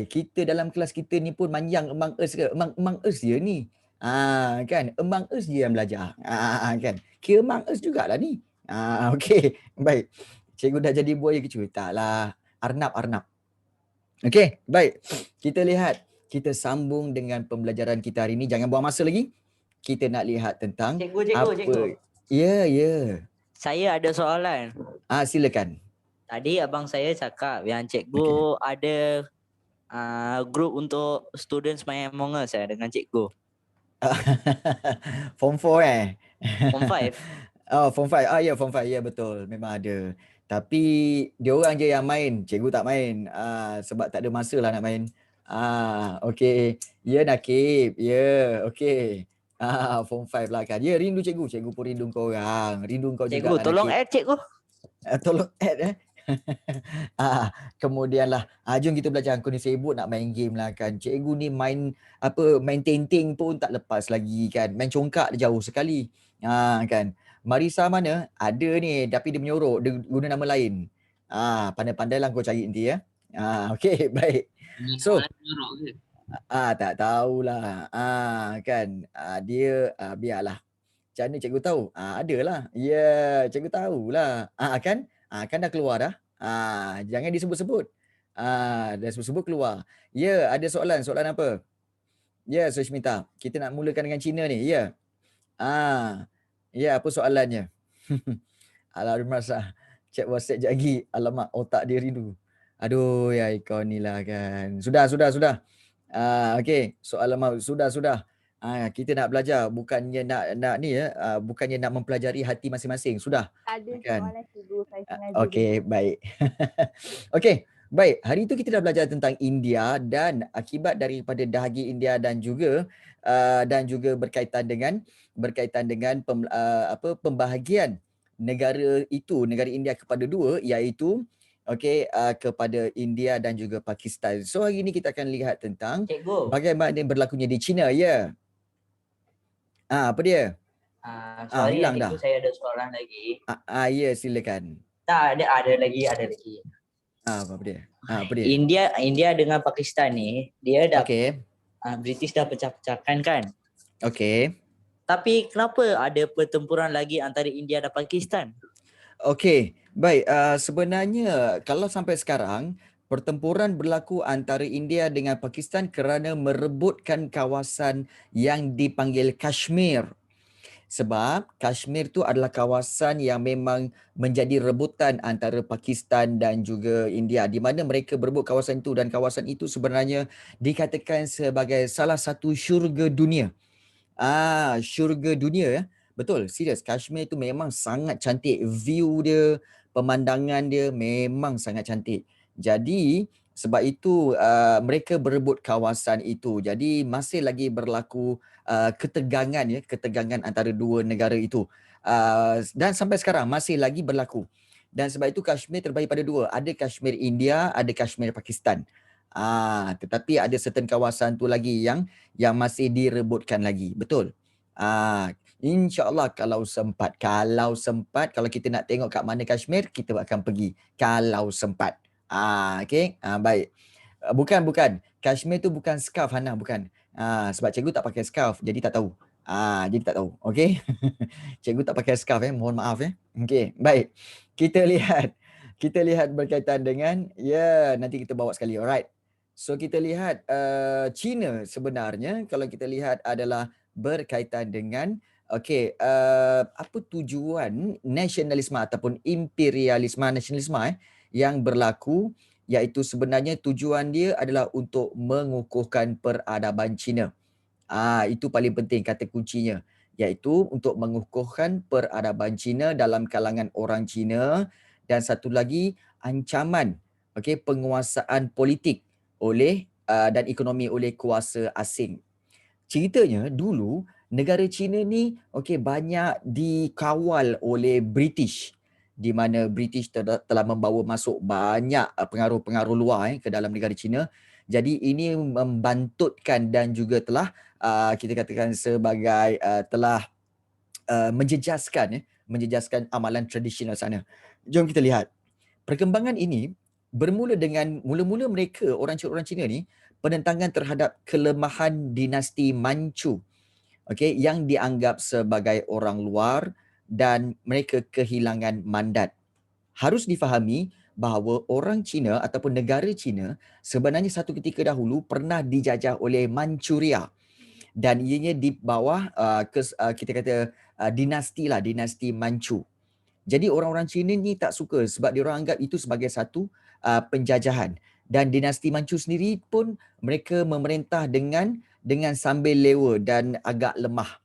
kita dalam kelas kita ni pun manjang Among Us ke? Among Us je ni. Kan? Among Us je yang belajar. Kan? Kira Among Us jugalah ni. Okey. Baik. Cikgu dah jadi buaya kecoh? Taklah. Arnab. Okey, baik. Kita lihat. Kita sambung dengan pembelajaran kita hari ni. Jangan buang masa lagi. Kita nak lihat tentang Cikgu. Ya. Saya ada soalan. Silakan. Tadi abang saya cakap yang cikgu ada grup untuk students main Among Us dengan cikgu. Form 4 Form 5. Form 5. Ya, Form 5. Ya, betul. Memang ada. Tapi dia orang je yang main. Cikgu tak main. Sebab tak ada masa lah nak main. Okey. Ya, Nakib. Ya, okey. Form 5 lah kan. Ya, rindu cikgu. Cikgu pun rindu kau orang. Rindu kau Cikgu, juga lah, tolong Nakib. add cikgu. Tolong add kemudian lah jom kita belajar. Kau ni sibuk nak main game lah kan. Cikgu ni main tenting pun tak lepas lagi kan. Main congkak dia jauh sekali. Kan. Marisa mana? Ada ni tapi dia menyorok. Dia guna nama lain. Pandai-pandai lah kau cari nanti ya. Okey, baik. So tak tahulah. Kan. Dia biarlah. Macam mana cikgu tahu? Adalah. Ya, cikgu tahulah. Kan? Kan dah keluar dah. Jangan disebut-sebut. Dah sebut-sebut keluar. Ya, ada soalan. Soalan apa? Ya, Sushmita. Kita nak mulakan dengan Cina ni. Ya. Ya, apa soalannya? Alamak, chat WhatsApp je lagi. Alamak, otak dia rindu. Aduh, ya kau ni lah kan. Sudah. Okey, soalan mau. Sudah. Kita nak belajar, bukannya nak ni ya, bukannya nak mempelajari hati masing-masing. Sudah. Ada Kan? soalan cikgu, saya sengaja. Okey, baik. Okey, baik. Hari itu kita dah belajar tentang India dan akibat daripada dahagi India dan juga berkaitan dengan pembahagian negara India kepada dua, iaitu kepada India dan juga Pakistan. So hari ini kita akan lihat tentang Cikgu. bagaimana berlakunya di China. Ya. Apa dia? Sorry hilang cikgu, dah. saya ada soalan lagi. Ya, silakan. Tak, ada lagi. Apa dia? Apa dia? India dengan Pakistan ni, dia dah Okey. British dah pecah-pecahkan kan? Okey. Tapi kenapa ada pertempuran lagi antara India dan Pakistan? Okey, baik. Sebenarnya kalau sampai sekarang pertempuran berlaku antara India dengan Pakistan kerana merebutkan kawasan yang dipanggil Kashmir. Sebab Kashmir tu adalah kawasan yang memang menjadi rebutan antara Pakistan dan juga India, di mana mereka berebut kawasan itu, dan kawasan itu sebenarnya dikatakan sebagai salah satu syurga dunia. Syurga dunia ya. Betul, serius. Kashmir tu memang sangat cantik. View dia, pemandangan dia memang sangat cantik. Jadi sebab itu mereka berebut kawasan itu. Jadi masih lagi berlaku ketegangan antara dua negara itu. Dan sampai sekarang masih lagi berlaku. Dan sebab itu Kashmir terbahagi pada dua. Ada Kashmir India, ada Kashmir Pakistan. Tetapi ada certain kawasan tu lagi yang masih direbutkan lagi. Betul. InsyaAllah kalau sempat, kalau kita nak tengok kat mana Kashmir, kita akan pergi. Kalau sempat. Okey. Baik. Bukan. Kashmir tu bukan scarf, Hana. Bukan. Sebab cikgu tak pakai scarf, jadi tak tahu. Jadi tak tahu. Okey. Cikgu tak pakai scarf mohon maaf Okey, baik. Kita lihat berkaitan dengan nanti kita bawa sekali. Alright. So kita lihat China sebenarnya kalau kita lihat adalah berkaitan dengan apa tujuan nasionalisme ataupun imperialisme nasionalisme yang berlaku, iaitu sebenarnya tujuan dia adalah untuk mengukuhkan peradaban China. Itu paling penting kata kuncinya, iaitu untuk mengukuhkan peradaban China dalam kalangan orang Cina, dan satu lagi ancaman penguasaan politik oleh dan ekonomi oleh kuasa asing. Ceritanya dulu negara China ni banyak dikawal oleh British, di mana British telah membawa masuk banyak pengaruh-pengaruh luar ke dalam negara China. Jadi ini membantutkan dan juga telah kita katakan sebagai telah menjejaskan amalan tradisional sana. Jom kita lihat. Perkembangan ini bermula dengan mula-mula mereka orang Cina ni penentangan terhadap kelemahan dinasti Manchu, okey, yang dianggap sebagai orang luar dan mereka kehilangan mandat. Harus difahami bahawa orang Cina ataupun negara Cina sebenarnya satu ketika dahulu pernah dijajah oleh Manchuria dan ianya di bawah kita kata dinasti Manchu. Jadi orang-orang Cina ni tak suka sebab diorang anggap itu sebagai satu penjajahan, dan dinasti Manchu sendiri pun mereka memerintah dengan sambil lewa dan agak lemah.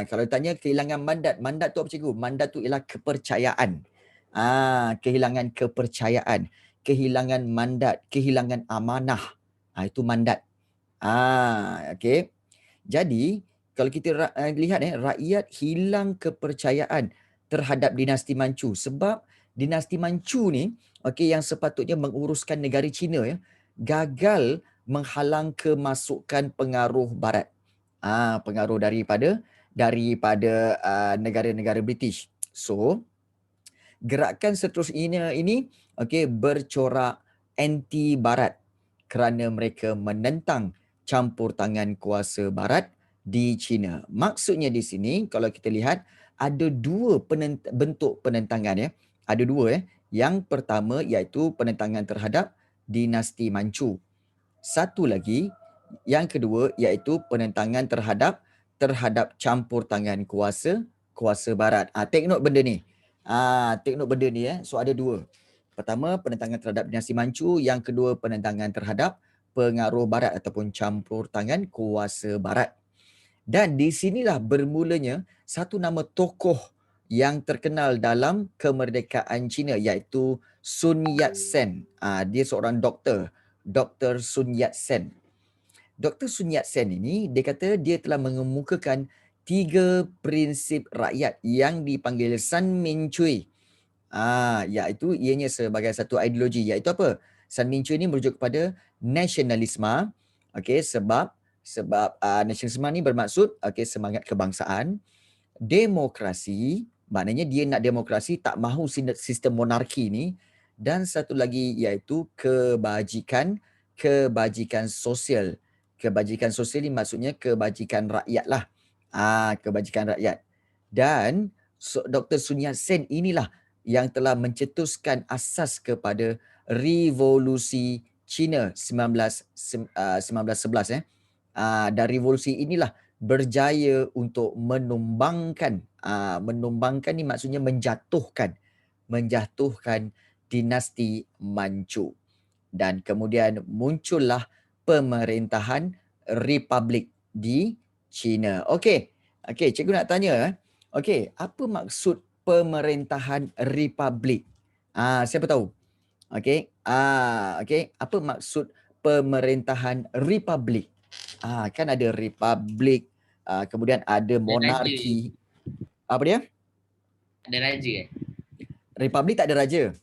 Kalau tanya kehilangan mandat, mandat tu apa cikgu? Mandat tu ialah kepercayaan. Kehilangan kepercayaan, kehilangan mandat, kehilangan amanah. Itu mandat. Okey. Jadi kalau kita lihat rakyat hilang kepercayaan terhadap dinasti Manchu sebab dinasti Manchu ni okey yang sepatutnya menguruskan negara Cina ya gagal menghalang kemasukan pengaruh barat. Pengaruh daripada negara-negara British. So gerakan seterusnya ini okey bercorak anti barat kerana mereka menentang campur tangan kuasa barat di China. Maksudnya di sini kalau kita lihat ada dua bentuk penentangan ya. Ada dua ya. Yang pertama iaitu penentangan terhadap dinasti Manchu. Satu lagi yang kedua iaitu penentangan terhadap campur tangan kuasa barat. Take note benda ni. Take note benda ni So ada dua. Pertama penentangan terhadap dinasti Manchu, yang kedua penentangan terhadap pengaruh barat ataupun campur tangan kuasa barat. Dan di sinilah bermulanya satu nama tokoh yang terkenal dalam kemerdekaan Cina iaitu Sun Yat-sen. Dia seorang doktor, Dr. Sun Yat-sen. Dr. Sun Yat-sen ini dia kata dia telah mengemukakan 3 prinsip rakyat yang dipanggil San Min Cui. Iaitu ianya sebagai satu ideologi iaitu apa? San Min Cui ini merujuk kepada nasionalisme. Okey, sebab nasionalisme ni bermaksud semangat kebangsaan, demokrasi, maknanya dia nak demokrasi, tak mahu sistem monarki ni, dan satu lagi iaitu kebajikan sosial. Kebajikan sosial ni maksudnya kebajikan rakyat lah. Kebajikan rakyat. Dan Dr. Sun Yat-sen inilah yang telah mencetuskan asas kepada revolusi Cina 1911 dan revolusi inilah berjaya untuk menumbangkan ni maksudnya menjatuhkan dinasti Manchu, dan kemudian muncullah pemerintahan republik di China. Okey, cikgu nak tanya okey, apa maksud pemerintahan republik? Siapa tahu? Okey. Apa maksud pemerintahan republik? Kan ada republik, kemudian ada monarki. Apa dia? Ada raja kan? Republik tak ada raja.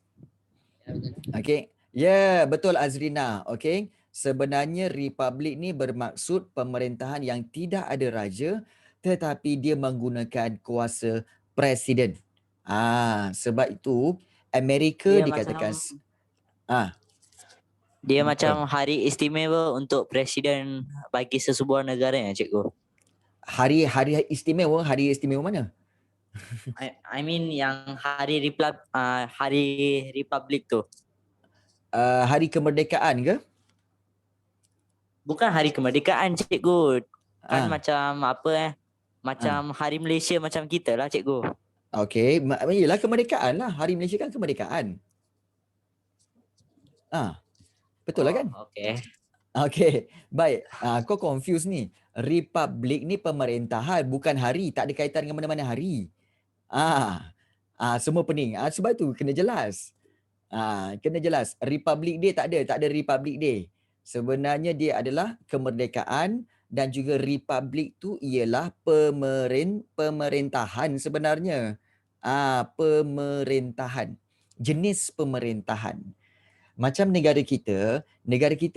Okey. Ya, betul Azrina. Okey. Sebenarnya republik ni bermaksud pemerintahan yang tidak ada raja tetapi dia menggunakan kuasa presiden. Sebab itu Amerika Dia dikatakan dia betul. macam hari istimewa untuk presiden bagi sesebuah negara ya cikgu. Hari istimewa mana? I mean yang hari republik tu. Hari kemerdekaan ke? Bukan hari kemerdekaan cikgu. Kan Ah. macam apa macam hari Malaysia macam kita lah cikgu. Okey, yalah kemerdekaan lah. Hari Malaysia kan kemerdekaan. Betul lah kan? Okey. Okey, baik. Kau confuse ni. Republik ni pemerintahan, bukan hari. Tak ada kaitan dengan mana-mana hari. Semua pening. Sebab tu kena jelas. Kena jelas. Republic Day tak ada Republic Day. Sebenarnya dia adalah kemerdekaan, dan juga republik tu ialah pemerintahan sebenarnya. Pemerintahan. Jenis pemerintahan. Macam negara kita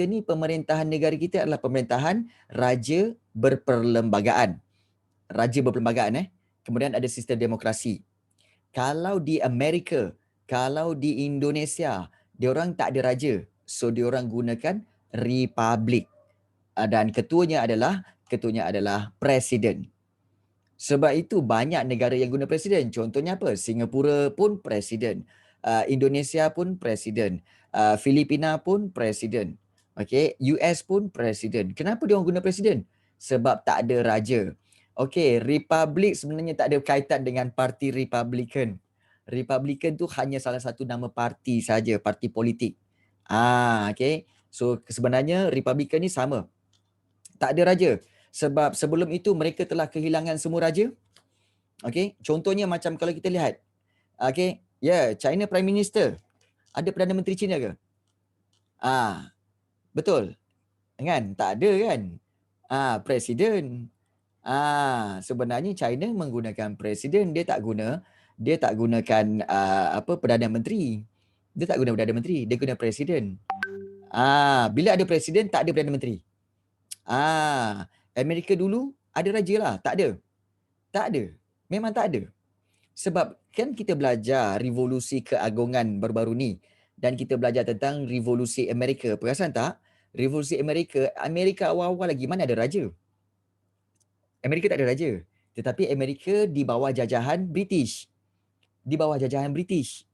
ni pemerintahan negara kita adalah pemerintahan raja berperlembagaan. Kemudian ada sistem demokrasi. Kalau di Amerika, kalau di Indonesia, Diorang tak ada raja. So diorang gunakan republik. Dan ketuanya adalah presiden. Sebab itu banyak negara yang guna presiden. Contohnya apa? Singapura pun presiden. Indonesia pun presiden. Filipina pun presiden. Okay, US pun presiden. Kenapa dia orang guna presiden? Sebab tak ada raja. Okay, republik sebenarnya tak ada kaitan dengan parti Republican. Republican tu hanya salah satu nama parti saja, parti politik. Okay. So sebenarnya Republican ni sama. Tak ada raja. Sebab sebelum itu mereka telah kehilangan semua raja. Okay, contohnya macam kalau kita lihat, okay, China Prime Minister, ada Perdana Menteri China ke? Betul, kan? Tak ada kan? Presiden. Sebenarnya China menggunakan presiden, dia tak gunakan Perdana Menteri. Dia tak guna Perdana Menteri, dia guna presiden. Bila ada presiden, tak ada Perdana Menteri. Amerika dulu ada raja lah, tak ada. Memang tak ada. Sebab kan kita belajar revolusi keagungan baru-baru ni dan kita belajar tentang revolusi Amerika. Perasan tak? Revolusi Amerika awal-awal lagi mana ada raja? Amerika tak ada raja. Tetapi Amerika di bawah jajahan British. Di bawah jajahan British.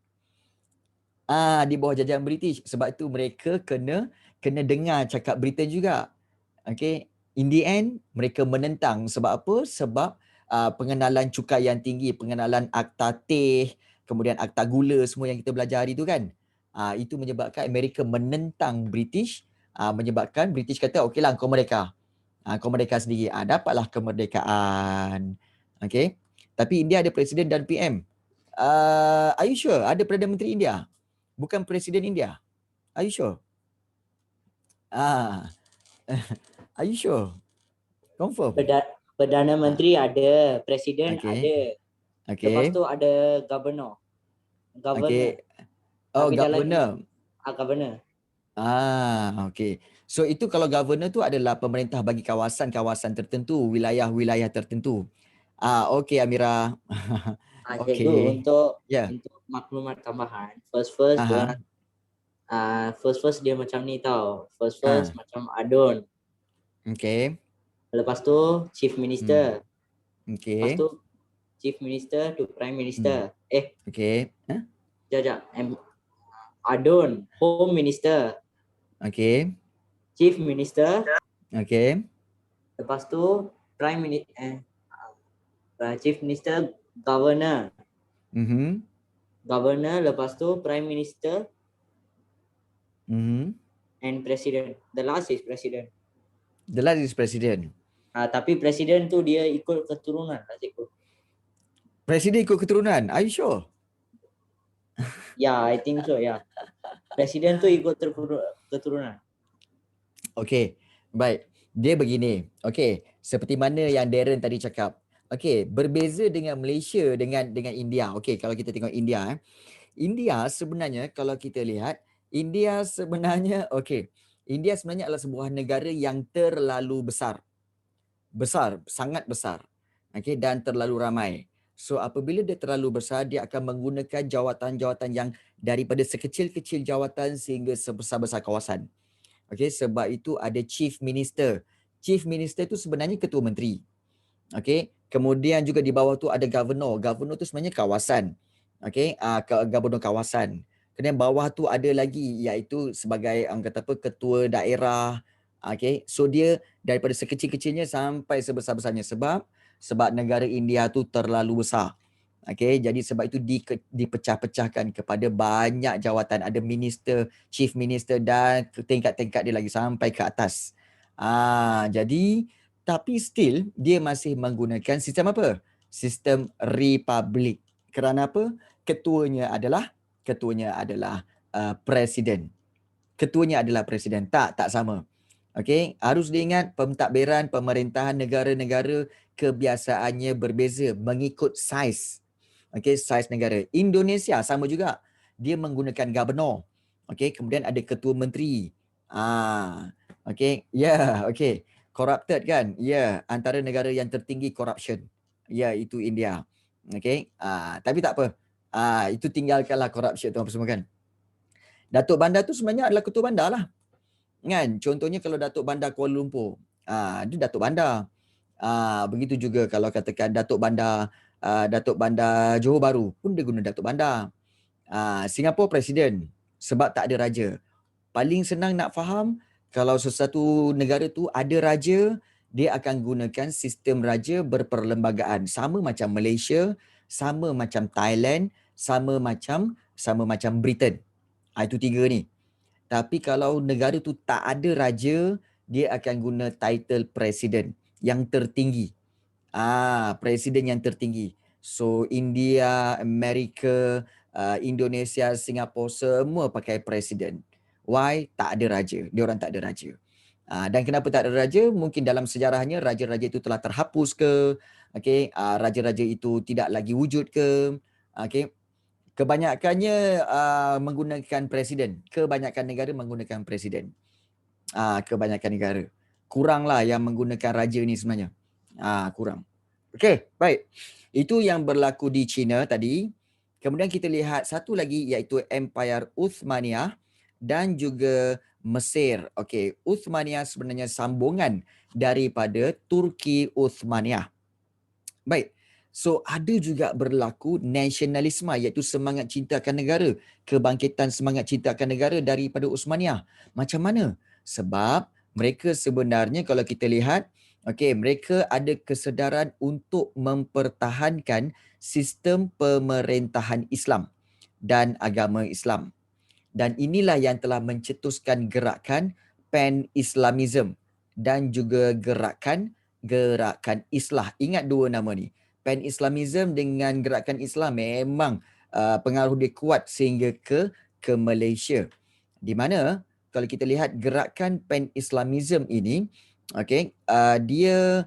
Sebab itu mereka kena dengar cakap Britain juga. Okay. In the end, mereka menentang. Sebab apa? Sebab pengenalan cukai yang tinggi, pengenalan akta teh, kemudian akta gula, semua yang kita belajar hari tu kan. Itu menyebabkan Amerika menentang British, menyebabkan British kata, okeylah kau merdeka. Kau merdeka sendiri. Dapatlah kemerdekaan. Okay. Tapi India ada presiden dan PM. Are you sure? Ada Perdana Menteri India? Bukan presiden India. Are you sure? Are you sure? Confirm? Perdana Menteri ada, Presiden ada. Lepas Okay. tu ada Governor. Okay. Tapi dalam Governor. Governor. Okay. So itu kalau governor tu adalah pemerintah bagi kawasan-kawasan tertentu, wilayah-wilayah tertentu. Okay Amira. Cikgu, Okay. untuk Ya. maklumat tambahan, first dia macam ni tau. First macam Adon. Okay. Lepas tu Chief Minister. Okay. Lepas tu Chief Minister to Prime Minister. Okay. Sekejap. Adon, Home Minister. Okay. Chief Minister. Okay. Lepas tu Chief Minister, Governor. Governor, lepas tu Prime Minister. And President. The last is President. Tapi Presiden tu dia ikut keturunan lah cikgu. Presiden ikut keturunan? Are you sure? I think so, Presiden tu ikut keturunan. Okay, baik. Dia begini. Okay, seperti mana yang Darren tadi cakap. Okay, berbeza dengan Malaysia dengan India. Okay, kalau kita tengok India. India sebenarnya kalau kita lihat, India sebenarnya adalah sebuah negara yang terlalu besar. Sangat besar. Okay, dan terlalu ramai. So apabila dia terlalu besar, dia akan menggunakan jawatan-jawatan yang daripada sekecil-kecil jawatan sehingga sebesar-besar kawasan. Okay, sebab itu ada Chief Minister. Chief Minister tu sebenarnya ketua menteri. Okay, kemudian juga di bawah tu ada Governor. Governor tu sebenarnya kawasan. Okay, Governor kawasan. Kemudian bawah tu ada lagi iaitu sebagai ketua daerah. Okay, so dia daripada sekecil-kecilnya sampai sebesar-besarnya sebab negara India tu terlalu besar. Okay, jadi sebab itu dipecah-pecahkan kepada banyak jawatan. Ada minister, chief minister dan tingkat-tingkat dia lagi sampai ke atas. Jadi tapi still dia masih menggunakan sistem apa? Sistem republik. Kerana apa? Ketuanya adalah presiden. Ketuanya adalah presiden. Tak sama. Okay, harus diingat pentadbiran pemerintahan negara-negara kebiasaannya berbeza mengikut saiz. Okay, saiz negara. Indonesia sama juga. Dia menggunakan governor. Okay, kemudian ada ketua menteri. Okay, okay. Corrupted kan? Antara negara yang tertinggi corruption. Itu India. Okay, tapi tak apa. Itu tinggalkanlah corruption tu apa semua kan. Datuk Bandar tu sebenarnya adalah ketua bandar lah. Kan? Contohnya kalau Datuk Bandar Kuala Lumpur, dia Datuk Bandar. Begitu juga kalau katakan Datuk Bandar Johor Bahru pun dia guna Datuk Bandar. Singapura Presiden sebab tak ada raja. Paling senang nak faham kalau sesuatu negara tu ada raja, dia akan gunakan sistem raja berperlembagaan. Sama macam Malaysia, sama macam Thailand, sama macam Britain. Itu 3 ni. Tapi kalau negara tu tak ada raja, dia akan guna title presiden yang tertinggi. Presiden yang tertinggi. So India, Amerika, Indonesia, Singapura semua pakai presiden. Why? Tak ada raja. Diorang tak ada raja. Dan kenapa tak ada raja? Mungkin dalam sejarahnya raja-raja itu telah terhapus ke, okey, raja-raja itu tidak lagi wujud ke, okey. Kebanyakannya menggunakan presiden. Kebanyakan negara menggunakan presiden. Kebanyakan negara. Kuranglah yang menggunakan raja ni sebenarnya. Kurang. Okey, baik. Itu yang berlaku di China tadi. Kemudian kita lihat satu lagi iaitu Empire Uthmaniyah dan juga Mesir. Okey, Uthmaniyah sebenarnya sambungan daripada Turki Uthmaniyah. Baik. So ada juga berlaku nasionalisme iaitu semangat cinta akan negara, kebangkitan semangat cinta akan negara daripada Uthmaniyah. Macam mana? Sebab mereka sebenarnya kalau kita lihat, okey, mereka ada kesedaran untuk mempertahankan sistem pemerintahan Islam dan agama Islam. Dan inilah yang telah mencetuskan gerakan Pan-Islamism dan juga gerakan Islah. Ingat dua nama ni. Pan-Islamism dengan gerakan Islam memang pengaruh dia kuat sehingga ke Malaysia. Di mana kalau kita lihat gerakan Pan-Islamism ini, okey, dia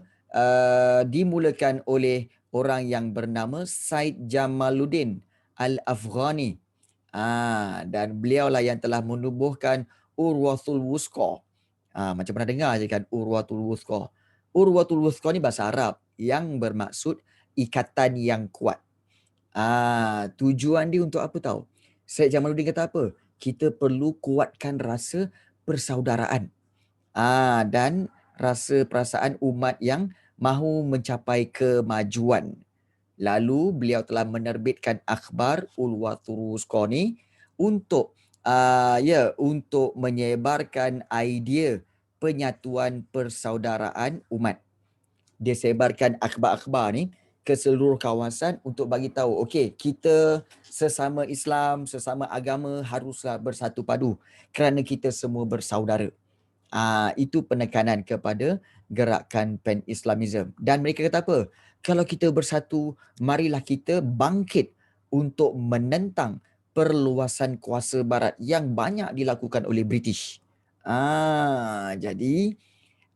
dimulakan oleh orang yang bernama Said Jamaluddin Al-Afghani. Dan beliaulah yang telah menubuhkan Urwatul Wuthqa. Macam pernah dengar je kan Urwatul Wuthqa. Urwatul Wuthqa ni bahasa Arab yang bermaksud ikatan yang kuat. Tujuan dia untuk apa tahu? Syed Jamaluddin kata apa? Kita perlu kuatkan rasa persaudaraan. Dan rasa perasaan umat yang mahu mencapai kemajuan. Lalu beliau telah menerbitkan akhbar Urwatul Wuthqa ni untuk untuk menyebarkan idea penyatuan persaudaraan umat. Dia sebarkan akhbar-akhbar ni ke seluruh kawasan untuk bagi tahu, okey, kita sesama Islam, sesama agama haruslah bersatu padu kerana kita semua bersaudara. Itu penekanan kepada gerakan Pan-Islamism. Dan mereka kata apa? Kalau kita bersatu, marilah kita bangkit untuk menentang perluasan kuasa barat yang banyak dilakukan oleh British. Jadi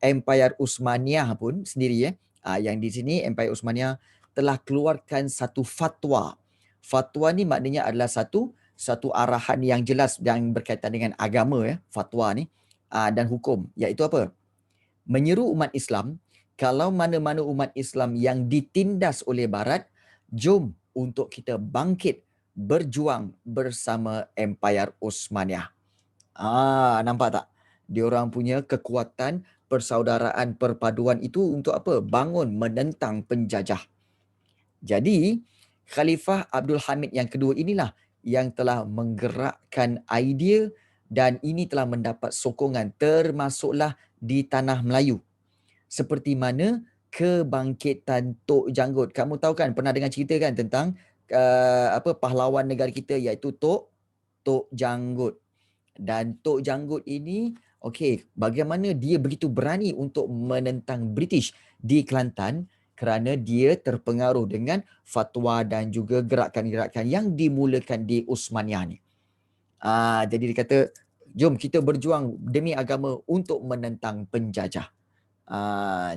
Empire Uthmaniyah pun sendiri yang di sini Empire Uthmaniyah telah keluarkan satu fatwa. Fatwa ni maknanya adalah satu arahan yang jelas yang berkaitan dengan agama fatwa ni dan hukum, iaitu apa? Menyeru umat Islam, kalau mana-mana umat Islam yang ditindas oleh barat, jom untuk kita bangkit berjuang bersama Empire Uthmaniyah. Nampak tak? Diorang punya kekuatan persaudaraan perpaduan itu untuk apa? Bangun menentang penjajah. Jadi Khalifah Abdul Hamid yang kedua inilah yang telah menggerakkan idea dan ini telah mendapat sokongan termasuklah di tanah Melayu. Seperti mana kebangkitan Tok Janggut. Kamu tahu kan, pernah dengar cerita kan tentang pahlawan negara kita iaitu Tok Janggut. Dan Tok Janggut ini, okey, bagaimana dia begitu berani untuk menentang British di Kelantan kerana dia terpengaruh dengan fatwa dan juga gerakan-gerakan yang dimulakan di Uthmaniyah ni. Jadi dia kata, jom kita berjuang demi agama untuk menentang penjajah.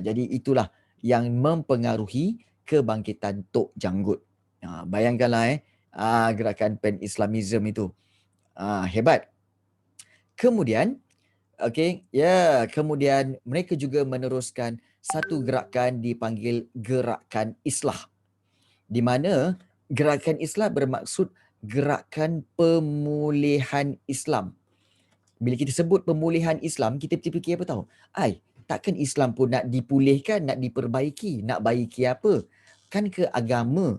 Jadi itulah yang mempengaruhi kebangkitan Tok Janggut. Bayangkanlah gerakan Pan-Islamism itu. Hebat. Kemudian, kemudian mereka juga meneruskan satu gerakan dipanggil Gerakan Islah. Di mana Gerakan Islah bermaksud gerakan pemulihan Islam. Bila kita sebut pemulihan Islam, kita fikir apa tahu? Takkan Islam pun nak dipulihkan, nak diperbaiki, nak baiki apa? Kan ke agama.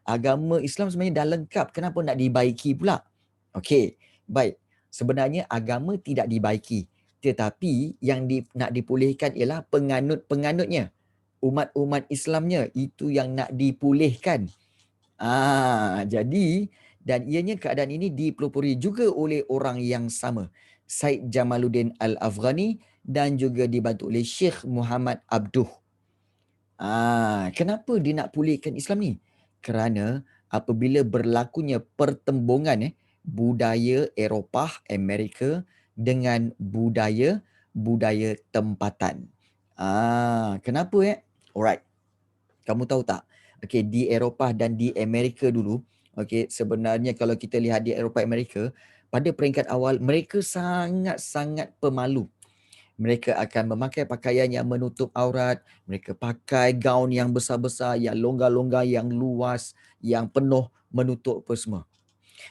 Agama Islam sebenarnya dah lengkap, kenapa nak dibaiki pula? Okey, baik. Sebenarnya agama tidak dibaiki, tetapi yang nak dipulihkan ialah penganut-penganutnya. Umat-umat Islamnya itu yang nak dipulihkan. Jadi dan ianya keadaan ini dipelopori juga oleh orang yang sama, Said Jamaluddin Al-Afghani, dan juga dibantu oleh Syekh Muhammad Abduh. Kenapa dia nak pulihkan Islam ni? Kerana apabila berlakunya pertembungan budaya Eropah, Amerika dengan budaya tempatan. Kenapa Alright. Kamu tahu tak? Okey, di Eropah dan di Amerika dulu, okey, sebenarnya kalau kita lihat di Eropah Amerika, pada peringkat awal mereka sangat-sangat pemalu. Mereka akan memakai pakaian yang menutup aurat, mereka pakai gaun yang besar-besar, yang longgar-longgar, yang luas, yang penuh menutup apa semua.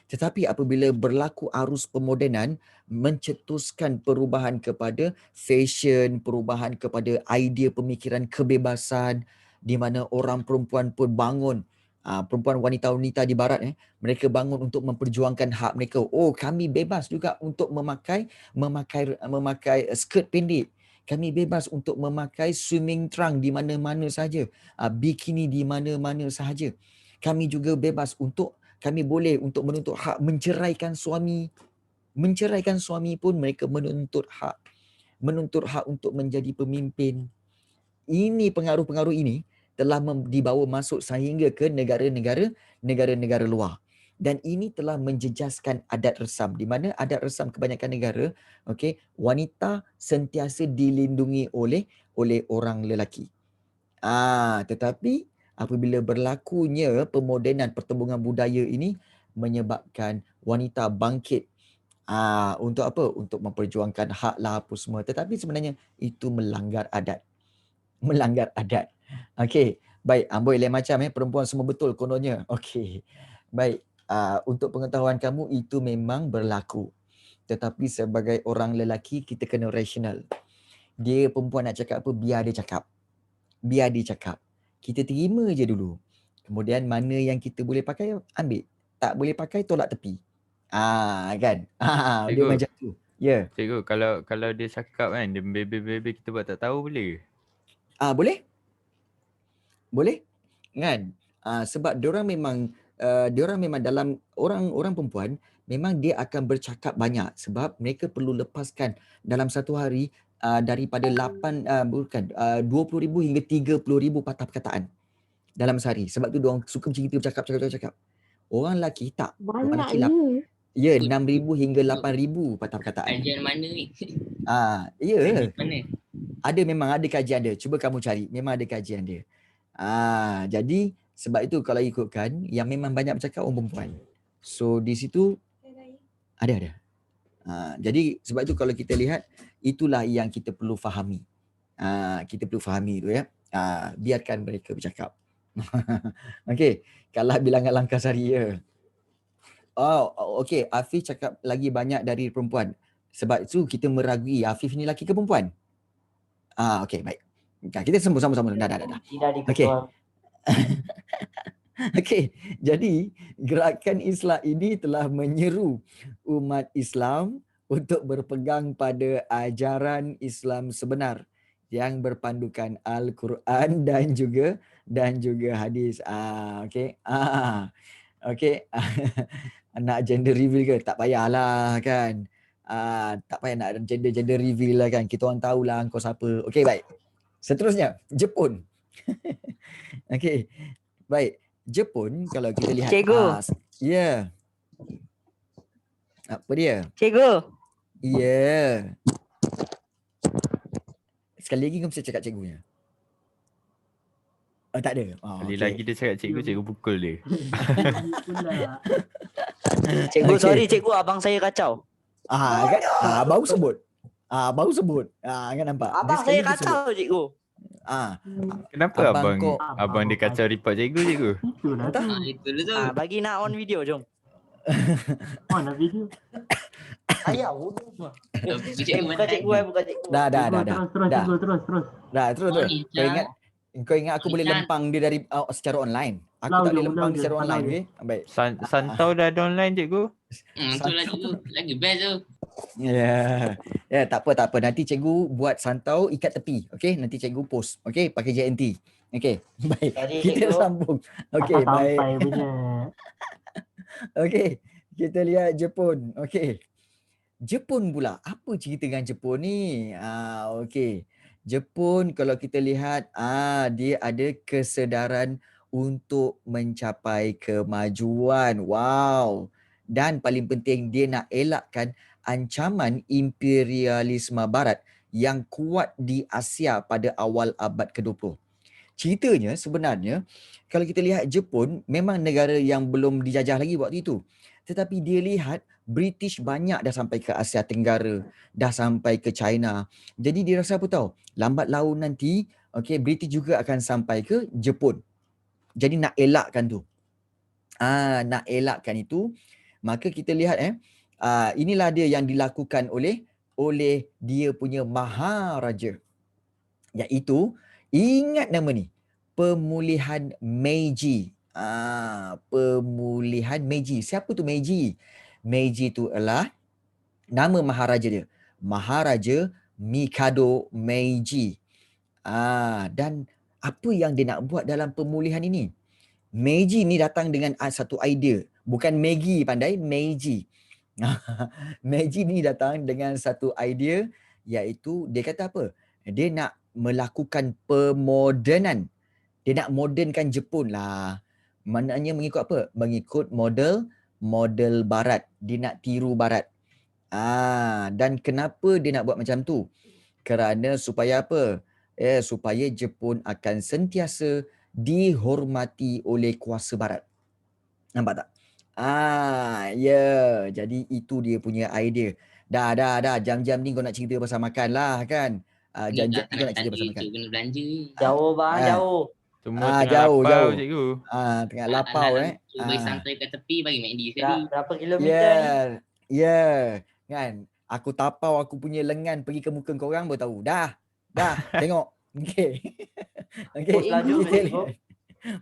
Tetapi apabila berlaku arus pemodenan, mencetuskan perubahan kepada fashion, perubahan kepada idea pemikiran kebebasan, di mana orang perempuan pun bangun, perempuan wanita-wanita di barat mereka bangun untuk memperjuangkan hak mereka. Kami bebas juga untuk memakai skirt pendek. Kami bebas untuk memakai swimming trunk di mana-mana sahaja, bikini di mana-mana sahaja. Kami juga bebas untuk kami boleh untuk menuntut hak menceraikan suami. Menceraikan suami pun mereka menuntut hak. Menuntut hak untuk menjadi pemimpin. Ini pengaruh-pengaruh ini telah dibawa masuk sehingga ke negara-negara luar. Dan ini telah menjejaskan adat resam, di mana adat resam kebanyakan negara, wanita sentiasa dilindungi oleh orang lelaki. Tetapi apabila berlakunya pemodenan pertembungan budaya ini menyebabkan wanita bangkit untuk apa? Untuk memperjuangkan hak lah apa semua. Tetapi sebenarnya itu melanggar adat. Melanggar adat. Okey, baik. Amboi lain macam perempuan semua betul kononnya. Okey. Baik. Untuk pengetahuan kamu itu memang berlaku. Tetapi sebagai orang lelaki kita kena rasional. Dia perempuan nak cakap apa, biar dia cakap. Biar dia cakap. Kita terima je dulu. Kemudian mana yang kita boleh pakai, ambil. Tak boleh pakai, tolak tepi. Kan? Dia Cikgu, macam tu. Ya. cikgu, kalau dia cakap kan, dia bebe-bebe kita buat tak tahu boleh ke? Boleh? Boleh? Kan? Sebab diorang memang dalam orang perempuan memang dia akan bercakap banyak sebab mereka perlu lepaskan dalam satu hari daripada 20,000 hingga 30,000 patah perkataan dalam sehari. Sebab tu diorang suka macam itu bercakap. Orang lelaki tak. Orang lelaki Banyaknya. 6,000 hingga 8,000 patah perkataan. Kajian mana ni? Ya. Kajian mana? Memang ada kajian dia. Cuba kamu cari. Memang ada kajian dia. Jadi sebab itu kalau ikutkan yang memang banyak bercakap orang perempuan. So di situ ada. Jadi sebab itu kalau kita lihat itulah yang kita perlu fahami. Kita perlu fahami tu ya. Biarkan mereka bercakap. Okey, kalah bilangan langkah sari ya. Okey, Afif cakap lagi banyak dari perempuan. Sebab itu kita meragui Afif ni lelaki ke perempuan? Okey, baik. Kita sama-sama. Dah. Tidak Okey. Okey, jadi gerakan Islam ini telah menyeru umat Islam untuk berpegang pada ajaran Islam sebenar yang berpandukan Al-Quran dan juga hadis. Okey. Okey. Nak gender reveal ke? Tak payahlah kan. Tak payah nak gender reveal lah kan. Kita orang tahulah kau siapa. Okey, baik. Seterusnya, Jepun. Okey. Baik. Jepun kalau kita lihat. Cikgu. Ya. Apa dia? Cikgu. Ya. Sekali lagi kau mesti cakap cikgunya. Tak ada. Sekali lagi dia cakap cikgu pukul dia. Cikgu, Okey. sorry cikgu, abang saya kacau. Kan? Baru sebut. Kan nampak. Dia Abang sekali saya lagi sebut. kacau cikgu. Kenapa abang kau abang dia kacau report cikgu? Itulah tu. Itu dulu tu. Bagi nak on video jom. Mana video? Ayah bodoh semua. Cikgu Buka cikgu buka cikgu. dah. Terus Dah. cikgu, terus. Dah, terus. Oh, ni, Kau ingat aku boleh Nisha. lempang dia dari secara online. Aku Lau tak je, boleh lempang lau je, secara online, lau je. okey? Baik. Santau dah ada online cikgu. Tu lah cikgu. Lagi best tu. Ya, tak apa. Nanti cikgu buat santau ikat tepi, okey? Nanti cikgu post, okey? Pakai JNT. Okey. Baik. Tadi Kita cikgu. sambung. Okey, Asal baik. sampai punya. Okey. Kita lihat Jepun. Okey. Jepun pula. Apa cerita dengan Jepun ni? Okey. Jepun kalau kita lihat dia ada kesedaran untuk mencapai kemajuan. Wow. Dan paling penting dia nak elakkan ancaman imperialisme barat yang kuat di Asia pada awal abad ke-20. Ceritanya sebenarnya kalau kita lihat Jepun memang negara yang belum dijajah lagi waktu itu. Tetapi dia lihat British banyak dah sampai ke Asia Tenggara, dah sampai ke China. Jadi dia rasa apa tahu? Lambat laun nanti, British juga akan sampai ke Jepun. Jadi nak elakkan tu. Nak elakkan itu, maka kita lihat inilah dia yang dilakukan oleh dia punya Maharaja. Iaitu, ingat nama ni, pemulihan Meiji. Pemulihan Meiji. Siapa tu Meiji? Meiji tu adalah nama Maharaja dia. Maharaja Mikado Meiji. Dan apa yang dia nak buat dalam pemulihan ini? Meiji ni datang dengan satu idea. Bukan Maggie pandai, Meiji. Meiji ni datang dengan satu idea, iaitu dia kata apa? Dia nak melakukan pemodenan. Dia nak modernkan Jepun lah. Maknanya mengikut apa? Mengikut model barat. Dia nak tiru barat. Dan kenapa dia nak buat macam tu? Kerana supaya apa? Supaya Jepun akan sentiasa dihormati oleh kuasa barat. Nampak tak? Jadi itu dia punya idea. Dah. Jam-jam ni kau nak cerita pasal makan lah kan? Jam-jam ni kau nak cerita pasal makan. Kena belanja. Jauh bang, jauh. Semua tengah jauh. lapau cikgu. Tengah lapau Cuba bagi santai kat tepi, bagi McD sekali. Berapa kilometer ni? Kan. Aku tapau aku punya lengan pergi ke muka korang baru tahu. Dah. Tengok. Okey. Post laju ke cikgu?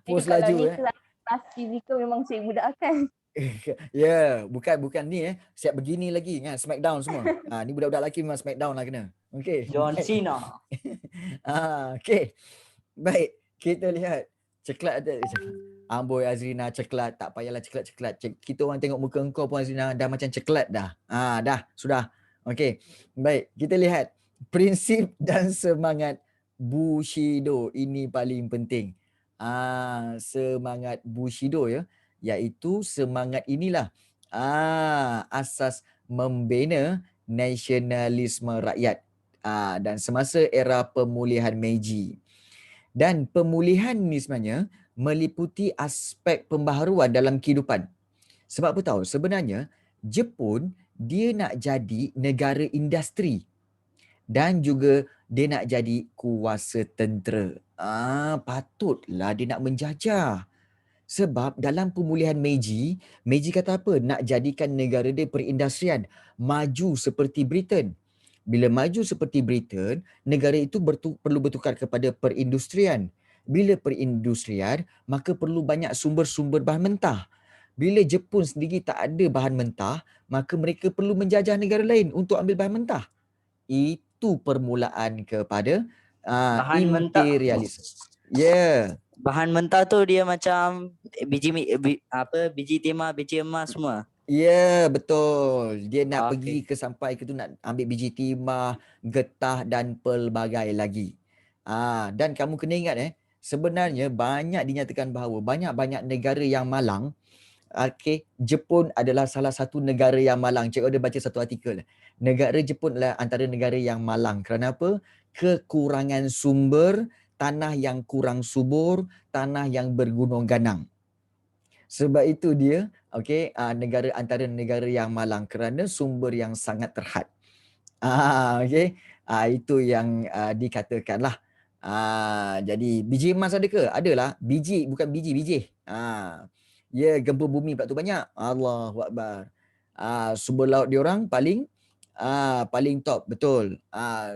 Post Kalau laju ni kelas fizikal memang cik budak kan. bukan ni siap begini lagi kan, smackdown semua. Ni budak-budak lelaki memang smackdown lah kena. Okey. John Cena. Okey. Baik, kita lihat ceklat ada. Amboi Azrina ceklat, tak payahlah ceklat. Kita orang tengok muka engkau pun Azrina dah macam ceklat dah. Dah, sudah. Okey. Baik, kita lihat prinsip dan semangat Bushido. Ini paling penting. Semangat Bushido iaitu semangat inilah asas membina nasionalisme rakyat dan semasa era pemulihan Meiji. Dan pemulihan ni sebenarnya meliputi aspek pembaharuan dalam kehidupan. Sebab apa tahu? Sebenarnya Jepun dia nak jadi negara industri dan juga dia nak jadi kuasa tentera. Patutlah dia nak menjajah. Sebab dalam pemulihan Meiji kata apa? Nak jadikan negara dia perindustrian, maju seperti Britain. Bila maju seperti Britain, negara itu perlu bertukar kepada perindustrian. Bila perindustrian, maka perlu banyak sumber-sumber bahan mentah. Bila Jepun sendiri tak ada bahan mentah, maka mereka perlu menjajah negara lain untuk ambil bahan mentah. Itu permulaan kepada imperialisme. Bahan mentah tu dia macam biji timah, biji emas semua. Betul. Dia nak pergi sampai ke tu nak ambil biji timah, getah dan pelbagai lagi. Dan kamu kena ingat sebenarnya banyak dinyatakan bahawa banyak-banyak negara yang malang. Jepun adalah salah satu negara yang malang. Cikgu ada baca satu artikel. Negara Jepun adalah antara negara yang malang. Kerana apa? Kekurangan sumber, tanah yang kurang subur, tanah yang bergunung ganang. Sebab itu dia negara antara negara yang malang kerana sumber yang sangat terhad. Itu yang dikatakanlah. Jadi biji emas ada ke? Adalah. Biji, bukan biji. Ya, gempa bumi pula tu banyak. Allahu Akbar. Sumber laut diorang paling paling top, betul.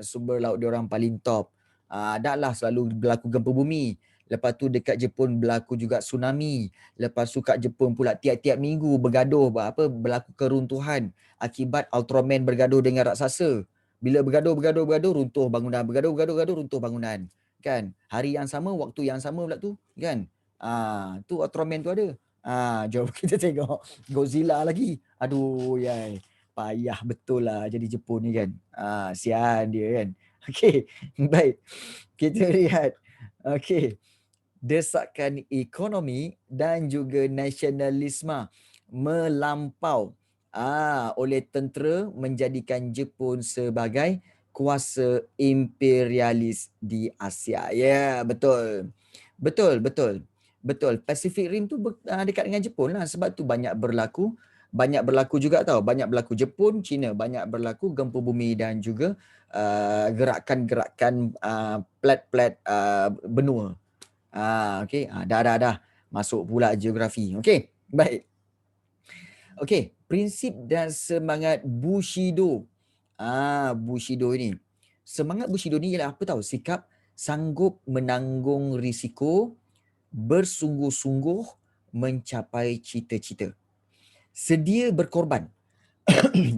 Sumber laut diorang paling top. Dah lah selalu berlaku gempa bumi. Lepas tu dekat Jepun berlaku juga tsunami. Lepas tu kat Jepun pula tiap-tiap minggu berlaku keruntuhan akibat Ultraman bergaduh dengan raksasa. Bila bergaduh runtuh bangunan, bergaduh runtuh bangunan. Kan? Hari yang sama, waktu yang sama pula tu, kan? Tu Ultraman tu ada. Jom kita tengok Godzilla lagi. Aduh, yai. Payah betul lah jadi Jepun ni kan. Sian dia kan. Okey, baik. Kita lihat. Okey. Desakan ekonomi dan juga nasionalisme melampau oleh tentera menjadikan Jepun sebagai kuasa imperialis di Asia. Ya, betul. Betul. Pacific Rim tu dekat dengan Jepun lah, sebab tu banyak berlaku juga tau. Banyak berlaku Jepun, China, banyak berlaku gempa bumi dan juga gerakan-gerakan plat-plat benua. Okey, dah masuk pula geografi. Okey, baik. Okey, prinsip dan semangat Bushido. Bushido ini. Semangat Bushido ni ialah apa tahu? Sikap sanggup menanggung risiko, bersungguh-sungguh mencapai cita-cita. Sedia berkorban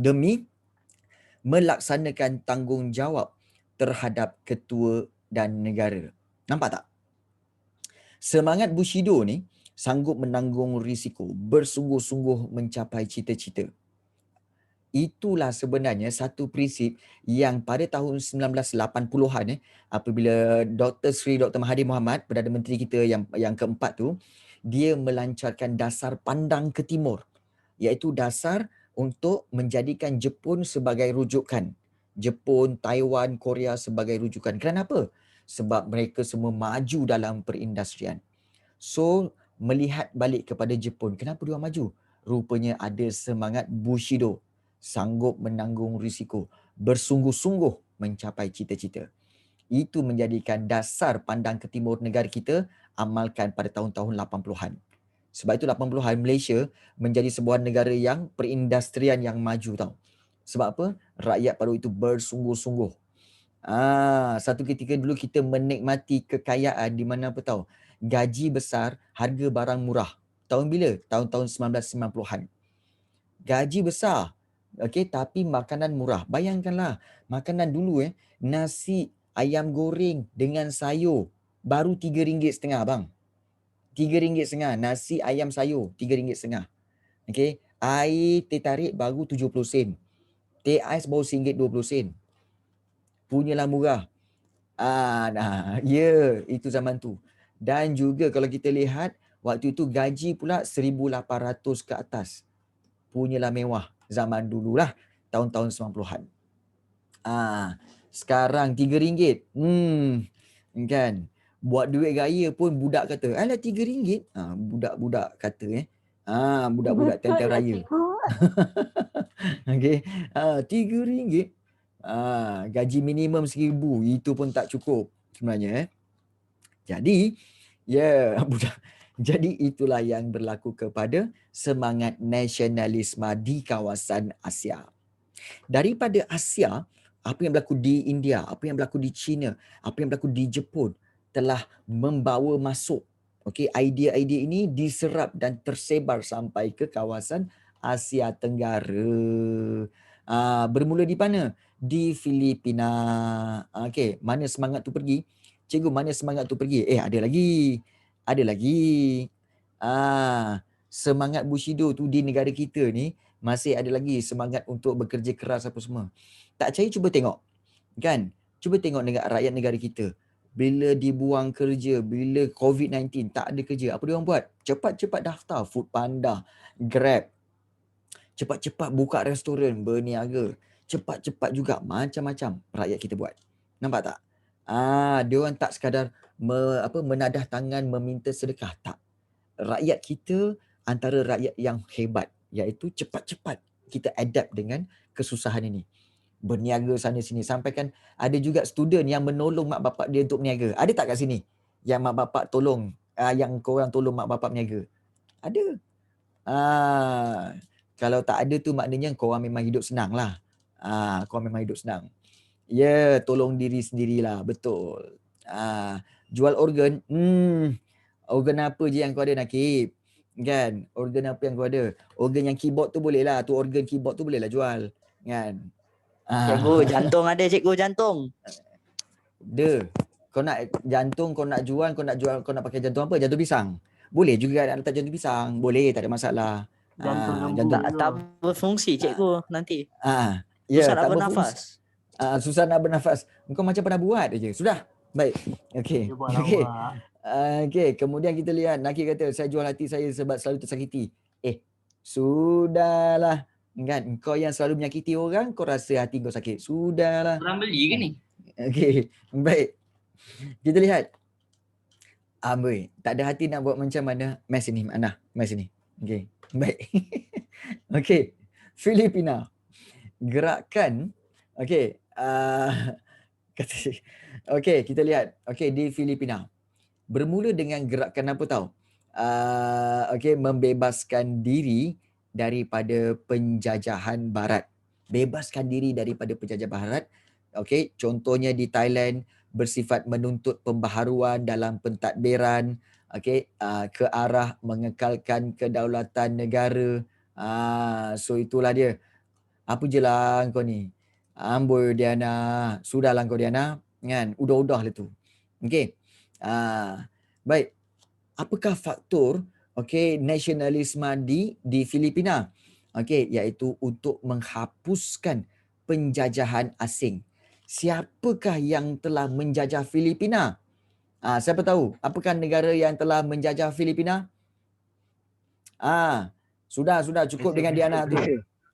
demi melaksanakan tanggungjawab terhadap ketua dan negara. Nampak tak? Semangat Bushido ni sanggup menanggung risiko, bersungguh-sungguh mencapai cita-cita. Itulah sebenarnya satu prinsip yang pada tahun 1980-an apabila Dr. Sri Dr. Mahathir Mohamad, Perdana Menteri kita yang keempat tu, dia melancarkan dasar pandang ke timur, iaitu dasar untuk menjadikan Jepun sebagai rujukan. Jepun, Taiwan, Korea sebagai rujukan. Kenapa? Sebab mereka semua maju dalam perindustrian. So, melihat balik kepada Jepun, kenapa dia maju? Rupanya ada semangat Bushido, sanggup menanggung risiko, bersungguh-sungguh mencapai cita-cita. Itu menjadikan dasar pandang ke timur negara kita amalkan pada tahun-tahun 80-an. Sebab itu 80-an Malaysia menjadi sebuah negara yang perindustrian yang maju tau. Sebab apa? Rakyat pada itu bersungguh-sungguh. Satu ketika dulu kita menikmati kekayaan di mana apa tahu? Gaji besar, harga barang murah. Tahun bila? Tahun-tahun 1990-an. Gaji besar, okey, tapi makanan murah. Bayangkanlah, makanan dulu nasi ayam goreng dengan sayur baru RM3.50 bang. RM3.50 nasi ayam sayur, RM3.50. Okey, air teh tarik baru 70 sen. Teh ais baru RM1.20. Punyalah murah. Itu zaman tu. Dan juga kalau kita lihat waktu itu gaji pula 1,800 ke atas. Punyalah mewah zaman dululah, tahun-tahun 90-an. Sekarang RM3. Kan. Buat duit raya pun budak kata, alah RM3. Budak-budak kata budak-budak Betul time lah raya. cikgu. Okey. RM3. Gaji minimum RM1,000, itu pun tak cukup sebenarnya. Jadi, budak. Jadi itulah yang berlaku kepada semangat nasionalisme di kawasan Asia. Daripada Asia, apa yang berlaku di India, apa yang berlaku di China, apa yang berlaku di Jepun telah membawa masuk idea-idea ini diserap dan tersebar sampai ke kawasan Asia Tenggara. Bermula di mana? Di Filipina. Okey, mana semangat tu pergi? Cikgu, mana semangat tu pergi? Ada lagi. Semangat Bushido tu di negara kita ni masih ada lagi semangat untuk bekerja keras apa semua. Tak percaya cuba tengok. Kan? Cuba tengok rakyat negara kita. Bila dibuang kerja, bila COVID-19 tak ada kerja, apa dia orang buat? Cepat-cepat daftar Foodpanda, Grab. Cepat-cepat buka restoran, berniaga. Cepat-cepat juga macam-macam rakyat kita buat. Nampak tak? Dia orang tak sekadar menadah tangan meminta sedekah, tak. Rakyat kita antara rakyat yang hebat, iaitu cepat-cepat kita adapt dengan kesusahan ini. berniaga sana sini, sampai kan ada juga student yang menolong mak bapak dia untuk berniaga. Ada tak kat sini yang mak bapak tolong, yang korang tolong mak bapak berniaga? Ada. Kalau tak ada tu maknanya korang memang hidup senang lah. Korang memang hidup senang. Ya, tolong diri sendirilah, betul. Jual organ, organ apa je yang kau ada Nakib? Kan? Organ apa yang kau ada? Organ yang keyboard tu boleh lah, tu organ keyboard tu boleh lah jual. Kan? Cikgu, jantung ada cikgu, jantung. Dia. Kau nak jantung, kau nak jual, kau nak pakai jantung apa? Jantung pisang. Boleh juga nak letak jantung pisang. Boleh, tak ada masalah. Jantung lembu jantung juga. Tak berfungsi cikgu nanti. Ya, Susah nak tak berfungsi. bernafas. Susah nak bernafas. Kau macam pernah buat je. Sudah. Baik. Okey. Dia buat Okey. lawak. Okey, kemudian kita lihat Nakib kata saya jual hati saya sebab selalu tersakiti. Sudahlah. Kan kau yang selalu menyakiti orang, kau rasa hati kau sakit. Sudahlah. Orang beli ke ni? Okey, baik. Kita lihat. Boy, tak ada hati nak buat macam mana? Mes ini, Ana. Mes ini. Okey. Baik. Okey. Filipina. Gerakan. Okey. Okey, kita lihat. Okey, di Filipina. Bermula dengan gerakan apa tahu? Okey, membebaskan diri daripada penjajahan barat. Bebaskan diri daripada penjajah barat. Okey, contohnya di Thailand bersifat menuntut pembaharuan dalam pentadbiran, okey, ke arah mengekalkan kedaulatan negara. So itulah dia. Apa je lah kau ni? Amboi Diana, sudahlah kau Diana, kan? Udah-udah lah tu. Okey. Baik. Apakah faktor nasionalisme di Filipina? Okey, iaitu untuk menghapuskan penjajahan asing. Siapakah yang telah menjajah Filipina? Siapa tahu? Apakah negara yang telah menjajah Filipina? Sudah cukup dengan Diana tu.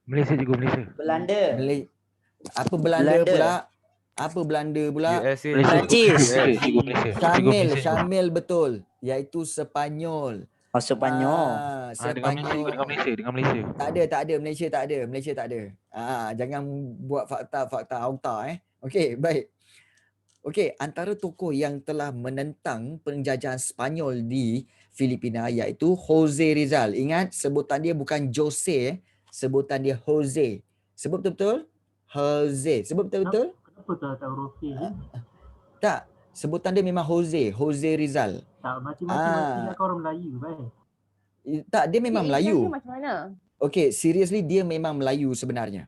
Malaysia juga, Malaysia. Belanda. Apa Belanda pula? Apa Belanda pula? USA. Perancis. Malaysia. Syamil betul. Iaitu Sepanyol. Spanyol. Dengan Malaysia. Tak ada. Malaysia tak ada. Jangan buat fakta auta Okey, baik. Okey, antara tokoh yang telah menentang penjajahan Sepanyol di Filipina iaitu Jose Rizal. Ingat, sebutan dia bukan Jose, sebutan dia Jose. Sebut betul-betul? Jose. Sebut betul-betul? Kenapa tak huruf K je? Tak. Sebutan dia memang Jose Rizal. Tak, mati-mati lah kau orang Melayu, baik. Tak, dia memang Melayu. Dia macam mana? Okey, seriously dia memang Melayu sebenarnya.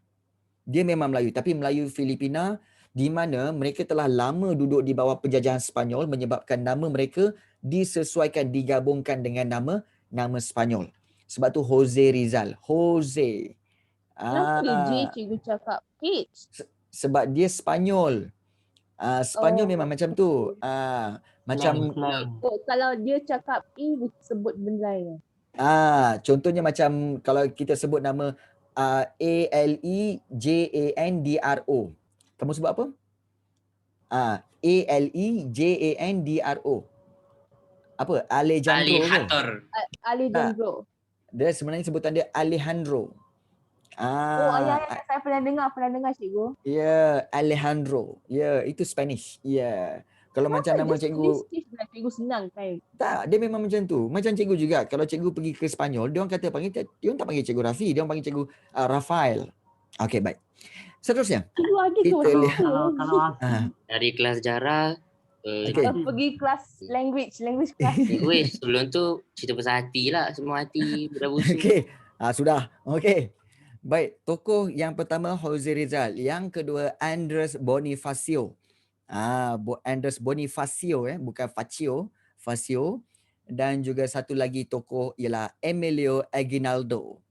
Dia memang Melayu, tapi Melayu Filipina di mana mereka telah lama duduk di bawah penjajahan Sepanyol menyebabkan nama mereka disesuaikan, digabungkan dengan nama Sepanyol. Sebab tu Jose Rizal. Jose. Kenapa J cikgu cakap H? Sebab dia Sepanyol. Sepanyol memang macam tu. Macam Slang. Kalau dia cakap E, sebut benda lain. contohnya macam kalau kita sebut nama Alejandro. Kamu sebut apa? Alejandro. Apa? Alejandro. Alejandro. Dia sebenarnya sebutan dia Alejandro. Ya, saya pernah dengar cikgu. Ya, Alejandro. Ya, itu Spanish. Ya. Kalau macam nama cikgu, Cikgu senang kan. tak, dia memang macam tu. Macam cikgu juga. Kalau cikgu pergi ke Sepanyol, dia orang kata dia orang tak panggil cikgu Rafi, dia orang panggil cikgu Rafael. Okey, baik. Seterusnya. Cikgu ada ke Kita macam lihat. tu? Kalau asli, Dari kelas sejarah Okey. Pergi kelas language class. weh, sebelum tu cerita pasal hati lah. Semua hati budak busuk. Okey. Sudah. Okey. Baik, tokoh yang pertama Jose Rizal, yang kedua Andres Bonifacio. Andres Bonifacio bukan Facio, dan juga satu lagi tokoh ialah Emilio Aguinaldo.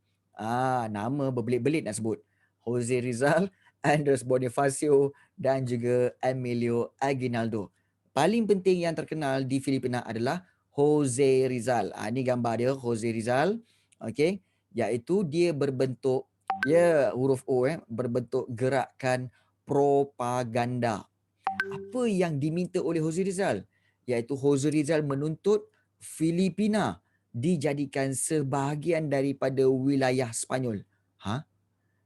Nama berbelit-belit nak sebut. Jose Rizal, Andres Bonifacio dan juga Emilio Aguinaldo. Paling penting yang terkenal di Filipina adalah Jose Rizal. Ini gambar dia, Jose Rizal. Okey, iaitu dia berbentuk huruf O berbentuk gerakan propaganda. Apa yang diminta oleh Jose Rizal? Iaitu Jose Rizal menuntut Filipina dijadikan sebahagian daripada wilayah Sepanyol.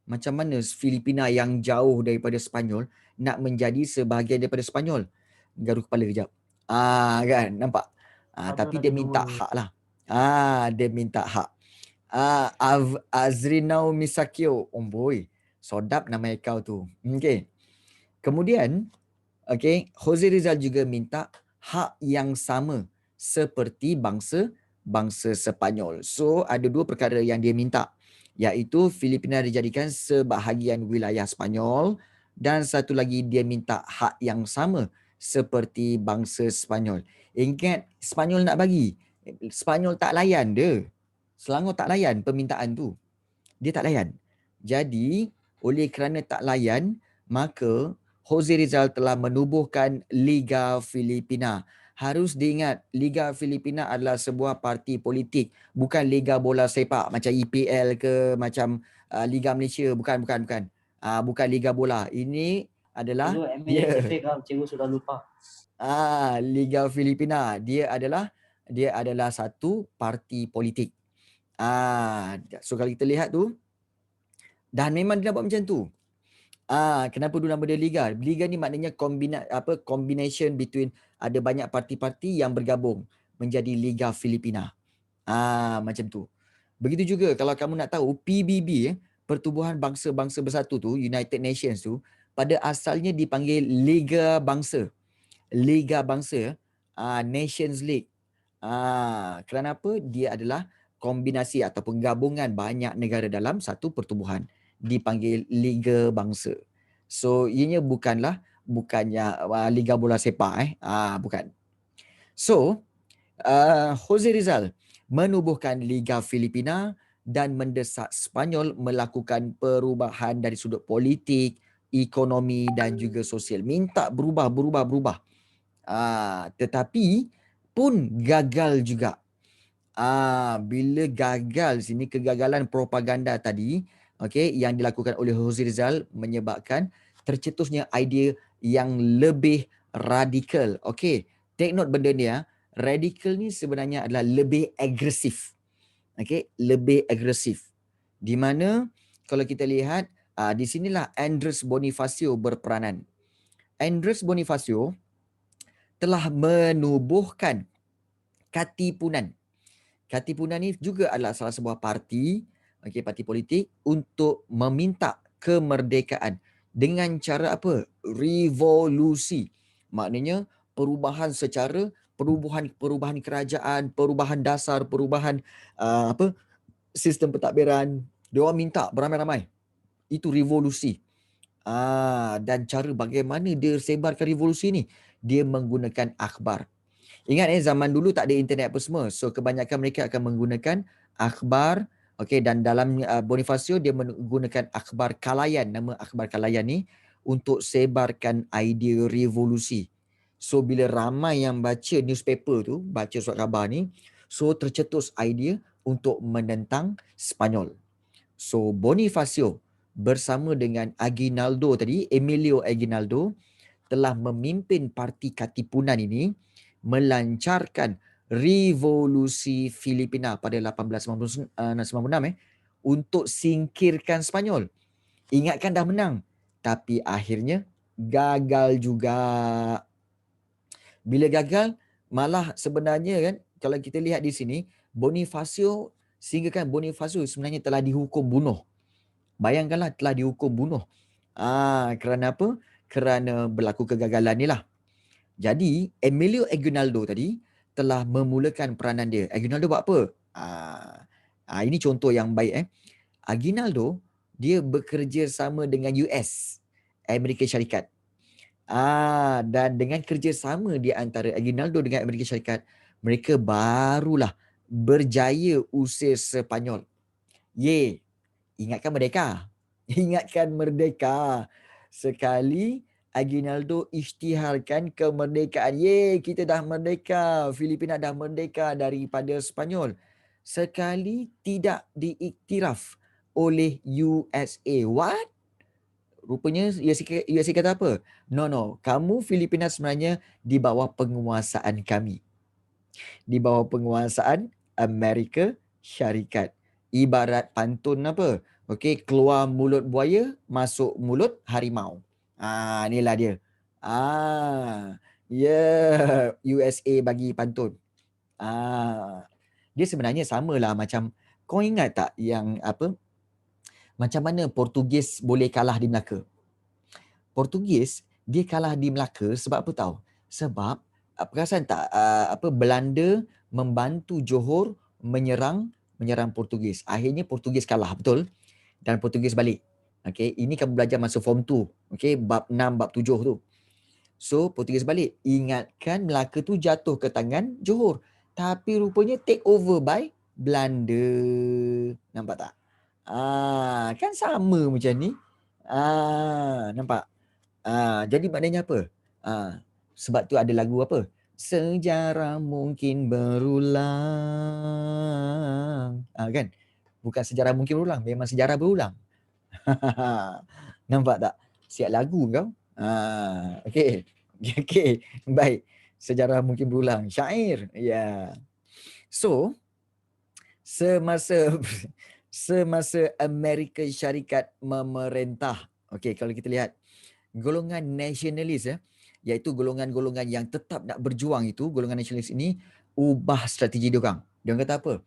Macam mana Filipina yang jauh daripada Sepanyol nak menjadi sebahagian daripada Sepanyol? Garu kepala kejap. Kan, nampak? Tapi dia Ada minta dua. hak lah. Dia minta hak. Azrinau Misakio. Boy, sodap nama kau tu. Okay. Kemudian, Jose Rizal juga minta hak yang sama seperti bangsa Sepanyol. So, ada dua perkara yang dia minta, iaitu Filipina dijadikan sebahagian wilayah Sepanyol, dan satu lagi dia minta hak yang sama seperti bangsa Sepanyol. Ingat, Sepanyol nak bagi. Sepanyol tak layan dia. Selangor tak layan permintaan tu. Dia tak layan. Jadi, oleh kerana tak layan, maka Jose Rizal telah menubuhkan Liga Filipina. Harus diingat, Liga Filipina adalah sebuah parti politik, bukan Liga Bola Sepak macam EPL ke, macam Liga Malaysia. Bukan. Bukan Liga Bola. Ini adalah Cikgu sudah lupa. Liga Filipina. Dia adalah satu parti politik. So kalau kita lihat tu, dan memang dia nak buat macam tu. Kenapa dulu nama dia Liga? Liga ni maknanya combination between ada banyak parti-parti yang bergabung menjadi Liga Filipina. Macam tu. Begitu juga kalau kamu nak tahu PBB, Pertubuhan Bangsa-Bangsa Bersatu tu, United Nations tu, pada asalnya dipanggil Liga Bangsa. Liga Bangsa, Nations League. Kerana apa? Dia adalah kombinasi ataupun gabungan banyak negara dalam satu pertubuhan, dipanggil Liga Bangsa. So ianya bukannya Liga Bola Sepak bukan. So Jose Rizal menubuhkan Liga Filipina dan mendesak Sepanyol melakukan perubahan dari sudut politik, ekonomi dan juga sosial. Minta berubah. Tetapi pun gagal juga. Bila gagal sini, kegagalan propaganda tadi, yang dilakukan oleh Jose Rizal menyebabkan tercetusnya idea yang lebih radikal. Take note benda ni radikal ni sebenarnya adalah lebih agresif. Lebih agresif. Di mana kalau kita lihat di sinilah Andres Bonifacio berperanan. Andres Bonifacio telah menubuhkan Katipunan. Katipunan ni juga adalah salah sebuah parti, parti politik untuk meminta kemerdekaan dengan cara apa? Revolusi. Maknanya perubahan perubahan kerajaan, perubahan dasar, perubahan sistem pentadbiran. Dia orang minta beramai-ramai. Itu revolusi. Dan cara bagaimana dia sebarkan revolusi ni, dia menggunakan akhbar. Ingat zaman dulu tak ada internet apa semua. So kebanyakan mereka akan menggunakan akhbar. Dan dalam Bonifacio dia menggunakan akhbar Kalayan. Nama akhbar Kalayan ni untuk sebarkan idea revolusi. So bila ramai yang baca newspaper tu, baca surat khabar ni, so tercetus idea untuk menentang Sepanyol. So Bonifacio bersama dengan Aguinaldo tadi, Emilio Aguinaldo, telah memimpin parti Katipunan ini melancarkan revolusi Filipina pada 1896 untuk singkirkan Sepanyol. Ingatkan dah menang, tapi akhirnya gagal juga. Bila gagal, malah sebenarnya kan, kalau kita lihat di sini, Bonifacio sebenarnya telah dihukum bunuh. Bayangkanlah, telah dihukum bunuh. Kerana apa? Kerana berlaku kegagalan ni lah. Jadi Emilio Aguinaldo tadi telah memulakan peranan dia. Aguinaldo buat apa? Ini contoh yang baik. Aguinaldo dia bekerja sama dengan US, Amerika Syarikat. Dan dengan kerjasama di antara Aguinaldo dengan Amerika Syarikat, mereka barulah berjaya usir Sepanyol. Ingatkan merdeka. Ingatkan merdeka. Sekali Aguinaldo isytiharkan kemerdekaan. Kita dah merdeka. Filipina dah merdeka daripada Sepanyol. Sekali tidak diiktiraf oleh USA. What? Rupanya USA kata apa? No. Kamu Filipina sebenarnya di bawah penguasaan kami. Di bawah penguasaan Amerika Syarikat. Ibarat pantun apa? Okey, keluar mulut buaya, masuk mulut harimau. Inilah dia. USA bagi pantun. Dia sebenarnya samalah macam, kau ingat tak yang apa, macam mana Portugis boleh kalah di Melaka? Portugis dia kalah di Melaka sebab apa tahu? Sebab perasan tak Belanda membantu Johor menyerang Portugis. Akhirnya Portugis kalah, betul? Dan Portugis balik. Okey, ini kamu belajar masa form 2. Okey, bab 6 bab 7 tu. So Portugis balik, ingatkan Melaka tu jatuh ke tangan Johor. Tapi rupanya take over by Belanda. Nampak tak? Kan sama macam ni. Nampak? Jadi maknanya apa? Sebab tu ada lagu apa? Sejarah mungkin berulang. Kan? Bukan sejarah mungkin berulang, memang sejarah berulang. Nampak tak? Siap lagu kau. Okey. Okey, baik. Sejarah mungkin berulang. Syair. Ya. So, semasa Amerika Syarikat memerintah. Okey, kalau kita lihat golongan nasionalis iaitu golongan-golongan yang tetap nak berjuang itu, golongan nasionalis ini ubah strategi diorang. Diorang kata apa?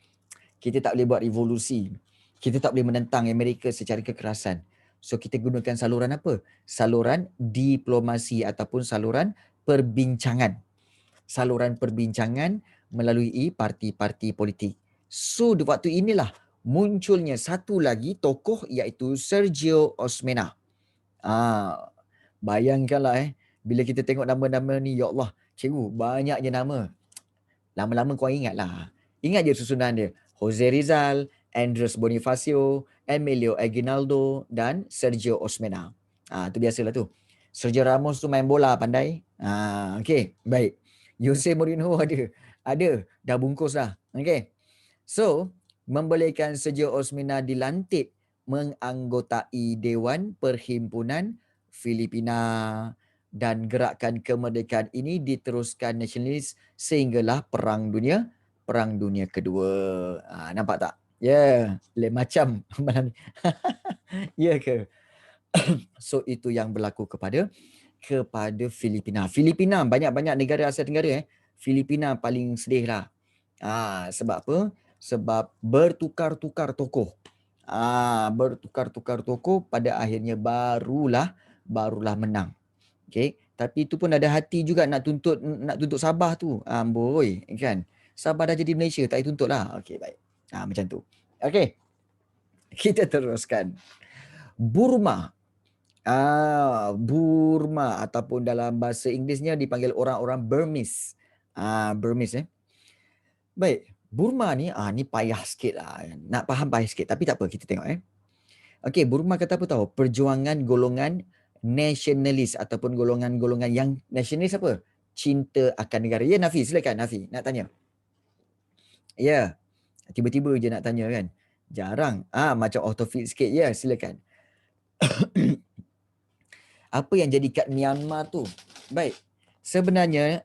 Kita tak boleh buat revolusi. Kita tak boleh menentang Amerika secara kekerasan. So kita gunakan saluran apa? Saluran diplomasi ataupun saluran perbincangan. Saluran perbincangan melalui parti-parti politik. So di waktu inilah munculnya satu lagi tokoh iaitu Sergio Osmeña. Bayangkanlah bila kita tengok nama-nama ni, ya Allah, cikgu banyaknya nama. Lama-lama kau ingatlah. Ingat je susunan dia. Jose Rizal, Andres Bonifacio, Emilio Aguinaldo dan Sergio Osmeña. Tu biasalah tu. Sergio Ramos tu main bola pandai. Okey, baik. Jose Mourinho ada. Dah bungkus dah. Okey. So, membolehkan Sergio Osmeña dilantik menganggotai Dewan Perhimpunan Filipina, dan gerakan kemerdekaan ini diteruskan nasionalis sehinggalah Perang Dunia Kedua. Nampak tak? Ya, lain macam malam ni. Ya ke? So itu yang berlaku kepada Filipina. Filipina, banyak-banyak negara Asia Tenggara Filipina paling sedih lah. Sebab apa? Sebab bertukar-tukar tokoh. Bertukar-tukar tokoh, pada akhirnya barulah menang. Okey, tapi itu pun ada hati juga nak tuntut Sabah tu. Amboi, kan? Sabah dah jadi Malaysia, tak dituntut lah. Okey, baik. Macam tu. Okey. Kita teruskan. Burma. Burma ataupun dalam bahasa Inggerisnya dipanggil orang-orang Burmese. Burmese Baik, Burma ni ni payah sikit lah. Nak faham payah sikit, tapi tak apa, kita tengok Okey, Burma kata apa tahu? Perjuangan golongan nasionalis ataupun golongan-golongan yang nasionalis apa? Cinta akan negara. Ya, Nafi, silakan Nafi nak tanya. Ya. Tiba-tiba je nak tanya kan. Jarang. Macam autofit sikit. Ya, silakan. Apa yang jadi kat Myanmar tu? Baik. Sebenarnya,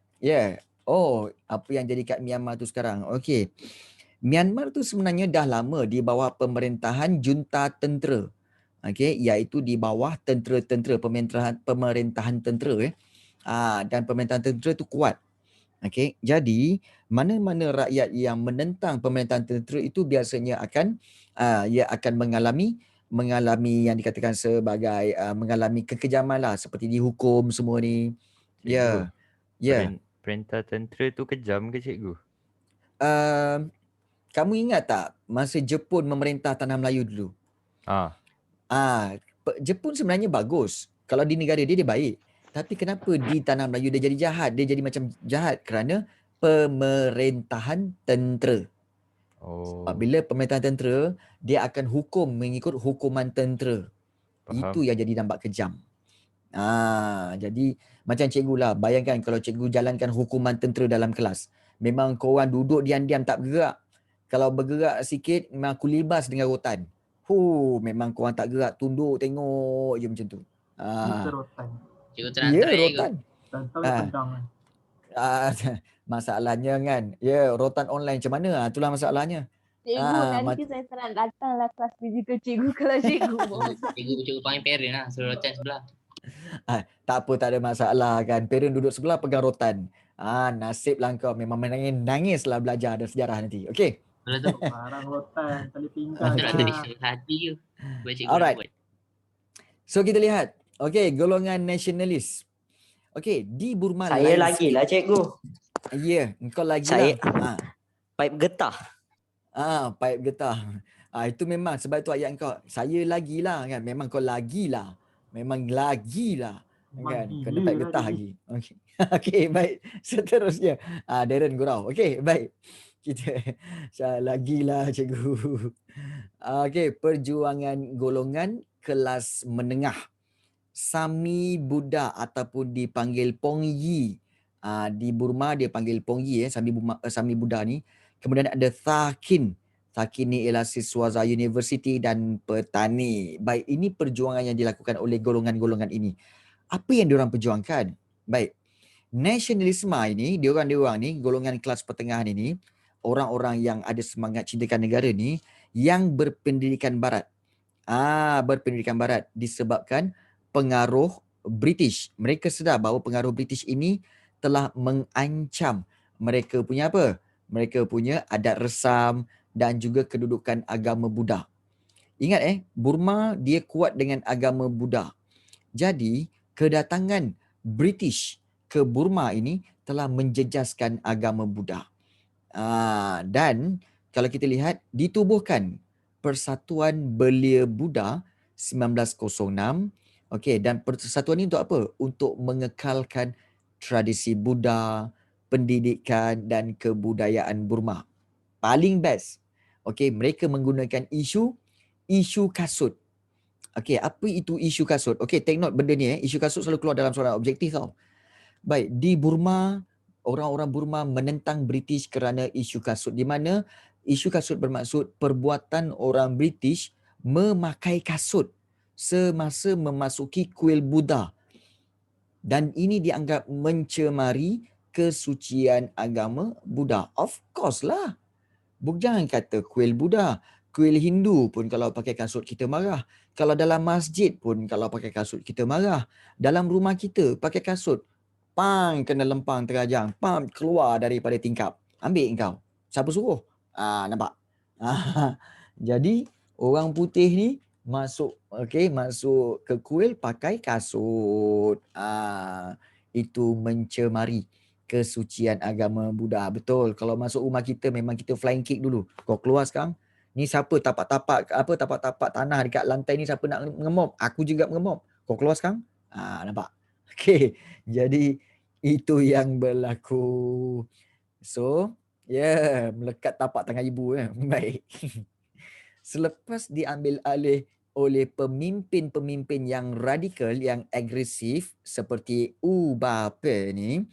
apa yang jadi kat Myanmar tu sekarang? Okey. Myanmar tu sebenarnya dah lama di bawah pemerintahan junta tentera. Okey, iaitu di bawah tentera-tentera, pemerintahan tentera dan pemerintahan tentera tu kuat. Okey, jadi mana-mana rakyat yang menentang pemerintahan tentera itu biasanya akan mengalami yang dikatakan sebagai mengalami kekejaman lah, seperti dihukum semua ni. Ya. Perintah tentera tu kejam ke cikgu? Kamu ingat tak masa Jepun memerintah Tanah Melayu dulu? Jepun sebenarnya bagus. Kalau di negara dia baik. Tapi kenapa di Tanah Melayu dia jadi jahat? Dia jadi macam jahat kerana pemerintahan tentera. Apabila pemerintahan tentera, dia akan hukum mengikut hukuman tentera. Faham. Itu yang jadi nampak kejam. Jadi macam cikgu lah. Bayangkan kalau cikgu jalankan hukuman tentera dalam kelas. Memang korang duduk diam-diam tak bergerak. Kalau bergerak sikit, memang aku libas dengan rotan. Memang korang tak gerak, tunduk tengok je macam tu. Itu rotan. Cikgu terang-terang rotan. Tahu pedang kan. Masalahnya kan, rotan online macam mana? Itulah masalahnya. Cikgu, Ah, nanti saya tak nak datanglah kelas digital cikgu kalau cikgu mau. Cikgu panggil parent lah, suruh rotan sebelah. tak apa, tak ada masalah kan. Parent duduk sebelah pegang rotan. Nasib lah kau, memang nangis lah belajar ada sejarah nanti. Okay. Kalau tu, Barang rotan, tali pinggang. tu lah Okay. tadi hati ke. Buat cikgu Alright. nak buat. So kita lihat. Okay, golongan nasionalis. Okay, di Burma Saya lain lagi sikit. lah cikgu. Ya, engkau lagi Saya lah. pipe getah. Pipe getah. Itu memang sebab itu ayat kau. Saya lagilah kan. Memang kau lagilah. Memang lagilah. Kan? Kena pipe getah lagi. Okey. Okey, baik. Seterusnya. Darren Gurau. Okey, baik. Kita lagilah cikgu. Okey, perjuangan golongan kelas menengah. Sami Buddha ataupun dipanggil Pongyi. Di Burma dia panggil Pongyi Sami Buddha ni. Kemudian ada Thakin. Thakin ni ialah siswa Zaya University dan petani. Baik, ini perjuangan yang dilakukan oleh golongan-golongan ini. Apa yang diorang perjuangkan? Baik. Nasionalisme ini, diorang ni, golongan kelas pertengahan ini, orang-orang yang ada semangat cintakan negara ni, yang berpendidikan barat. Berpendidikan barat disebabkan pengaruh British. Mereka sedar bahawa pengaruh British ini telah mengancam mereka punya apa? Mereka punya adat resam dan juga kedudukan agama Buddha. Ingat Burma dia kuat dengan agama Buddha. Jadi kedatangan British ke Burma ini telah menjejaskan agama Buddha. Dan kalau kita lihat ditubuhkan Persatuan Belia Buddha 1906. Okey, dan persatuan ini untuk apa? Untuk mengekalkan tradisi Buddha, pendidikan dan kebudayaan Burma. Paling best. Okey, mereka menggunakan isu kasut. Okey, apa itu isu kasut? Okey, take note benda ni isu kasut selalu keluar dalam soalan objektif tau. Baik, di Burma, orang-orang Burma menentang British kerana isu kasut, di mana isu kasut bermaksud perbuatan orang British memakai kasut semasa memasuki kuil Buddha. Dan ini dianggap mencemari kesucian agama Buddha. Of course lah. Jangan kata kuil Buddha. Kuil Hindu pun kalau pakai kasut kita marah. Kalau dalam masjid pun kalau pakai kasut kita marah. Dalam rumah kita pakai kasut. Pang, kena lempang terajang. Pam, keluar daripada tingkap. Ambil kau. Siapa suruh? Nampak? Jadi orang putih ni masuk ke kuil pakai kasut. Itu mencemari kesucian agama Buddha. Betul. Kalau masuk rumah kita memang kita flying kick dulu. Kau keluar sekarang. Ni siapa tapak-tapak tanah dekat lantai ni, siapa nak mengemop? Aku juga mengemop. Kau keluar sekarang. Nampak? Okey. Jadi itu yang berlaku. So, melekat tapak tangan ibu. Baik. Selepas diambil alih oleh pemimpin-pemimpin yang radikal, yang agresif seperti Ubape ni,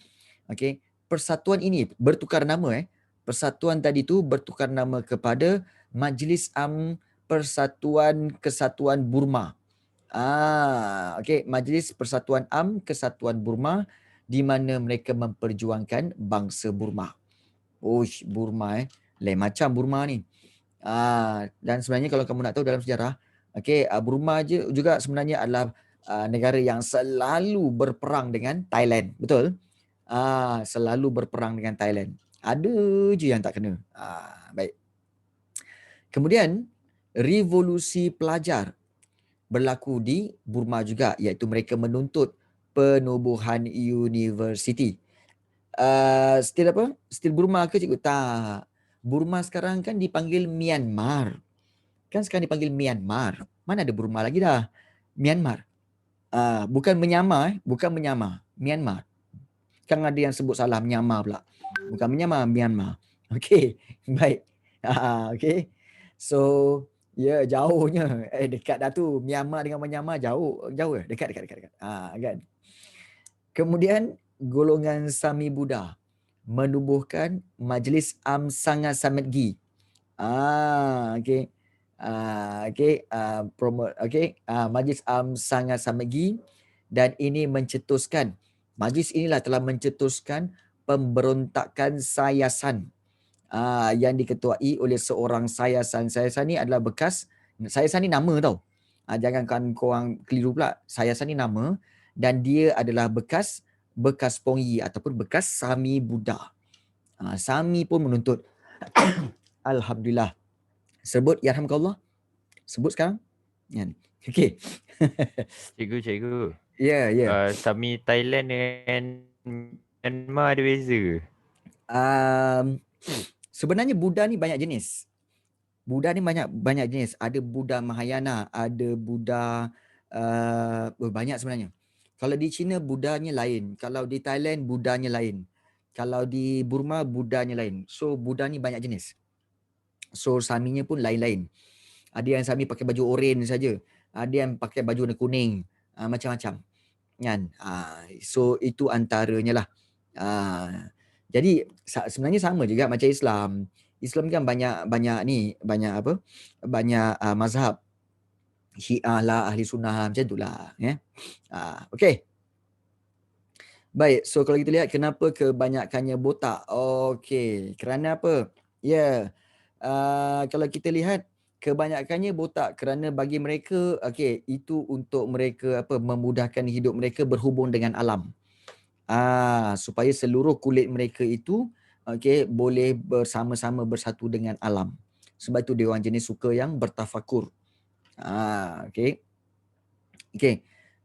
okey, persatuan ini bertukar nama. Persatuan tadi tu bertukar nama kepada Majlis Persatuan Kesatuan Burma. Okey, Majlis Persatuan Kesatuan Burma, di mana mereka memperjuangkan bangsa Burma. Burma lain macam Burma ni. Dan sebenarnya kalau kamu nak tahu dalam sejarah, Burma juga sebenarnya adalah negara yang selalu berperang dengan Thailand. Betul? Selalu berperang dengan Thailand. Ada je yang tak kena. Baik. Kemudian revolusi pelajar berlaku di Burma juga, iaitu mereka menuntut penubuhan universiti. Still Burma ke cikgu? Tak. Burma sekarang kan dipanggil Myanmar. Mana ada Burma lagi dah. Myanmar. Bukan menyamar, Myanmar. Kan ada yang sebut salah, Myanmar pula. Bukan menyamar, Myanmar. Okey, baik. Okey. So, jauhnya. Dekat dah tu. Myanmar dengan menyamar jauh. Dekat. Kan. Kemudian golongan Sami Buddha menubuhkan Majlis Sangha Samadgi. Majlis Sangha Samadgi, dan ini majlis inilah telah mencetuskan pemberontakan Sayasan. yang diketuai oleh seorang Sayasan. Sayasan ni adalah bekas, Sayasan ni nama tau. Jangankan korang keliru pula. Sayasan ni nama dan dia adalah bekas Pongyi ataupun bekas Sami Buddha. Sami pun menuntut. Alhamdulillah. Sebut yarhamkallah. Sebut sekarang. Okey. Cikgu. Ya. Sami Thailand dengan Myanmar ada beza ke? Sebenarnya Buddha ni banyak jenis. Banyak jenis. Ada Buddha Mahayana, ada Buddha banyak sebenarnya. Kalau di China Buddhanya lain, kalau di Thailand Buddhanya lain. Kalau di Burma Buddhanya lain. So Buddha ni banyak jenis. So Saminya pun lain-lain. Ada yang Sami pakai baju oren saja. Ada yang pakai baju warna kuning. Macam-macam. Kan? So itu antaranya lah. Jadi sebenarnya sama juga macam Islam. Islam kan banyak mazhab. Syiah lah, Ahli Sunnah macam itulah. Okey. Baik, so kalau kita lihat kenapa kebanyakannya botak. Okey, kerana apa? Kalau kita lihat kebanyakannya botak kerana bagi mereka itu untuk mereka memudahkan hidup mereka berhubung dengan alam. Supaya seluruh kulit mereka itu boleh bersama-sama bersatu dengan alam. Sebab itu dia orang jenis suka yang bertafakur.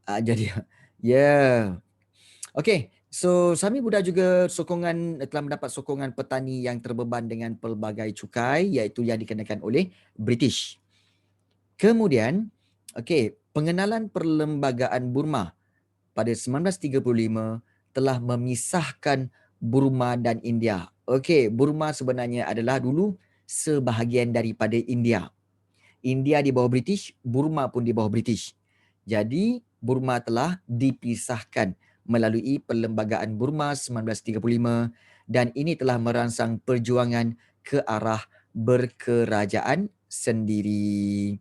Jadi Okey, so Sami Buddha juga telah mendapat sokongan petani yang terbeban dengan pelbagai cukai iaitu yang dikenakan oleh British. Kemudian, pengenalan Perlembagaan Burma pada 1935 telah memisahkan Burma dan India. Burma sebenarnya adalah dulu sebahagian daripada India. India di bawah British, Burma pun di bawah British. Jadi, Burma telah dipisahkan melalui Perlembagaan Burma 1935 dan ini telah merangsang perjuangan ke arah berkerajaan sendiri.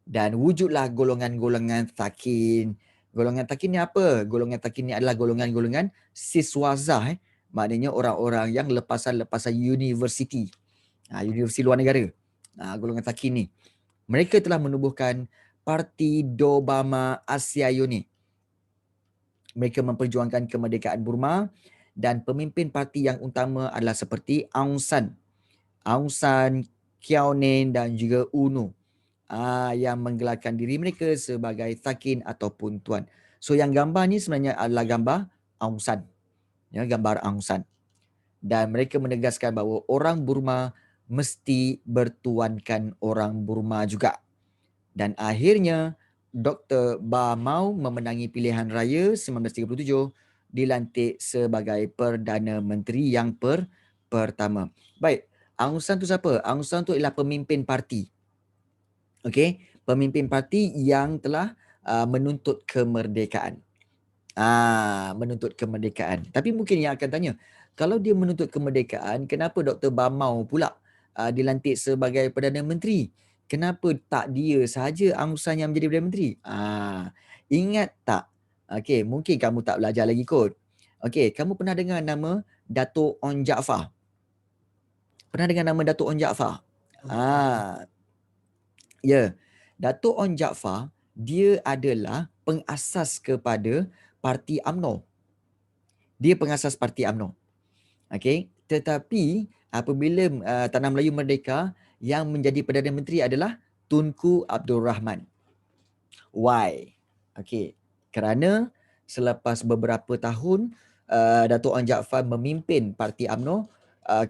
Dan wujudlah golongan-golongan Thakin. Golongan Thakin ni apa? Golongan Thakin ni adalah golongan-golongan siswazah. Maknanya orang-orang yang lepasan-lepasan universiti. Universiti luar negara. Golongan Thakin ni. Mereka telah menubuhkan Parti Dobama Asia Yoni. Mereka memperjuangkan kemerdekaan Burma dan pemimpin parti yang utama adalah seperti Aung San, Kyaw Htin dan juga UNO yang menggelarkan diri mereka sebagai Thakin ataupun Tuan. So yang gambar ni sebenarnya adalah gambar Aung San. Gambar Aung San. Dan mereka menegaskan bahawa orang Burma mesti bertuankan orang Burma juga. Dan akhirnya Dr. Ba Maw memenangi pilihan raya 1937 dilantik sebagai Perdana Menteri yang pertama. Baik, Aung San tu siapa? Aung San tu ialah pemimpin parti. Pemimpin parti yang telah menuntut kemerdekaan. Menuntut kemerdekaan. Tapi mungkin yang akan tanya, kalau dia menuntut kemerdekaan, kenapa Dr. Ba Maw pula dilantik sebagai Perdana Menteri? Kenapa tak dia sahaja Aung San yang menjadi Perdana Menteri? Ingat tak? Mungkin kamu tak belajar lagi kot. Kamu pernah dengar nama Dato' Onn Jaafar? Pernah dengar nama Dato' Onn Jaafar? Dato' Onn Jaafar, dia adalah pengasas kepada Parti UMNO. Dia pengasas Parti UMNO. Tetapi apabila Tanah Melayu merdeka, yang menjadi Perdana Menteri adalah Tunku Abdul Rahman. Why? Kerana selepas beberapa tahun Dato' Onn Jaafar memimpin Parti UMNO,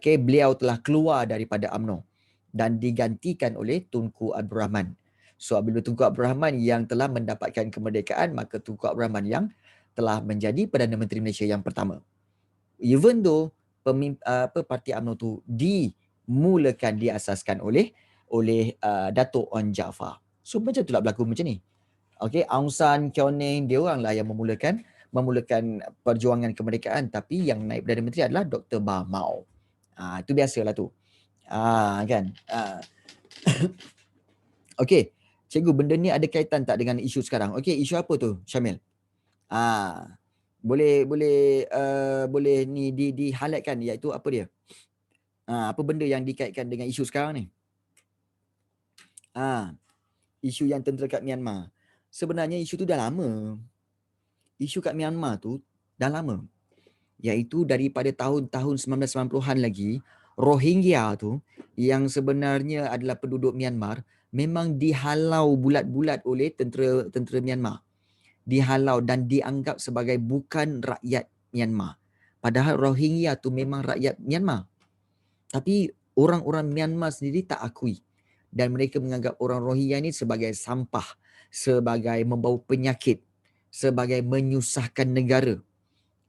beliau telah keluar daripada UMNO dan digantikan oleh Tunku Abdul Rahman. So apabila Tunku Abdul Rahman yang telah mendapatkan kemerdekaan, maka Tunku Abdul Rahman yang telah menjadi Perdana Menteri Malaysia yang pertama. Even though Parti UMNO tu dimulakan, diasaskan oleh Dato' Onn Jaafar. So macam tu lah berlaku macam ni. Aung San, Kyaw Htin, dia oranglah yang memulakan perjuangan kemerdekaan, tapi yang naik Perdana Menteri adalah Dr. Ba Maw. Itu biasalah tu. Kan? Cikgu, benda ni ada kaitan tak dengan isu sekarang? Isu apa tu, Syamil? Boleh ni di highlightkan, iaitu apa dia? Apa benda yang dikaitkan dengan isu sekarang ni? Isu yang tentera kat Myanmar. Sebenarnya isu tu dah lama. Isu kat Myanmar tu dah lama. Iaitu daripada tahun-tahun 1990-an lagi, Rohingya tu yang sebenarnya adalah penduduk Myanmar memang dihalau bulat-bulat oleh tentera Myanmar. Dihalau dan dianggap sebagai bukan rakyat Myanmar. Padahal Rohingya tu memang rakyat Myanmar. Tapi orang-orang Myanmar sendiri tak akui. Dan mereka menganggap orang Rohingya ni sebagai sampah, sebagai membawa penyakit, sebagai menyusahkan negara.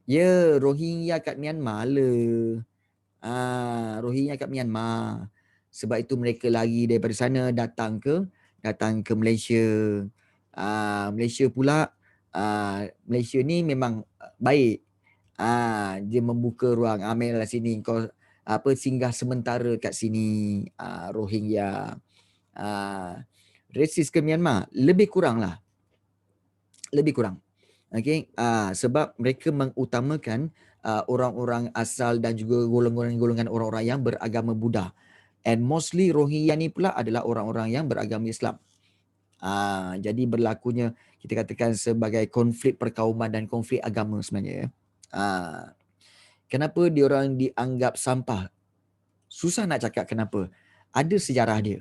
Ya, Rohingya kat Myanmar lah. Rohingya kat Myanmar. Sebab itu mereka lari daripada sana datang ke Malaysia. Malaysia pula, Malaysia ni memang baik. Dia membuka ruang, ambil sini kau singgah sementara kat sini, Rohingya. Resis ke Myanmar lebih kurang. Okey, sebab mereka mengutamakan orang-orang asal dan juga golongan-golongan orang-orang yang beragama Buddha. And mostly Rohingya ni pula adalah orang-orang yang beragama Islam. Jadi berlakunya kita katakan sebagai konflik perkauman dan konflik agama sebenarnya. Kenapa diorang dianggap sampah? Susah nak cakap kenapa. Ada sejarah dia.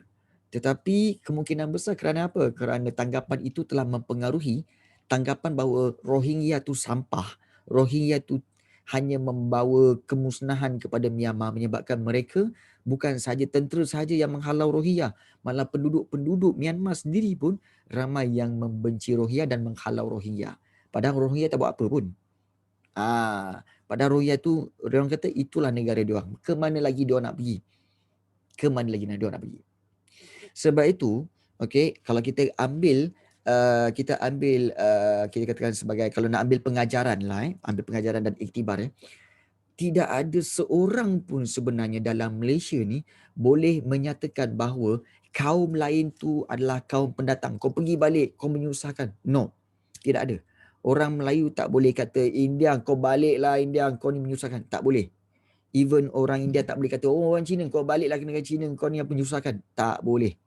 Tetapi kemungkinan besar kerana apa? Kerana tanggapan itu telah mempengaruhi tanggapan bahawa Rohingya tu sampah. Rohingya tu hanya membawa kemusnahan kepada Myanmar, menyebabkan mereka bukan sahaja tentera sahaja yang menghalau Rohingya, malah penduduk-penduduk Myanmar sendiri pun ramai yang membenci Rohingya dan menghalau Rohingya. Padahal Rohingya tak buat apa pun. Padahal Rohingya tu orang kata itulah negara dia orang. Ke mana lagi dia nak pergi? Ke mana lagi dia nak pergi? Sebab itu, okey, kalau kita ambil kita katakan sebagai, kalau nak ambil pengajaran lah, ambil pengajaran dan iktibar, tidak ada seorang pun sebenarnya dalam Malaysia ni boleh menyatakan bahawa kaum lain tu adalah kaum pendatang. Kau pergi balik, kau menyusahkan. No, tidak ada. Orang Melayu tak boleh kata, India kau baliklah, India kau ni menyusahkan. Tak boleh. Even orang India tak boleh kata, oh orang Cina kau baliklah ke negara Cina, kau ni yang menyusahkan. Tak boleh.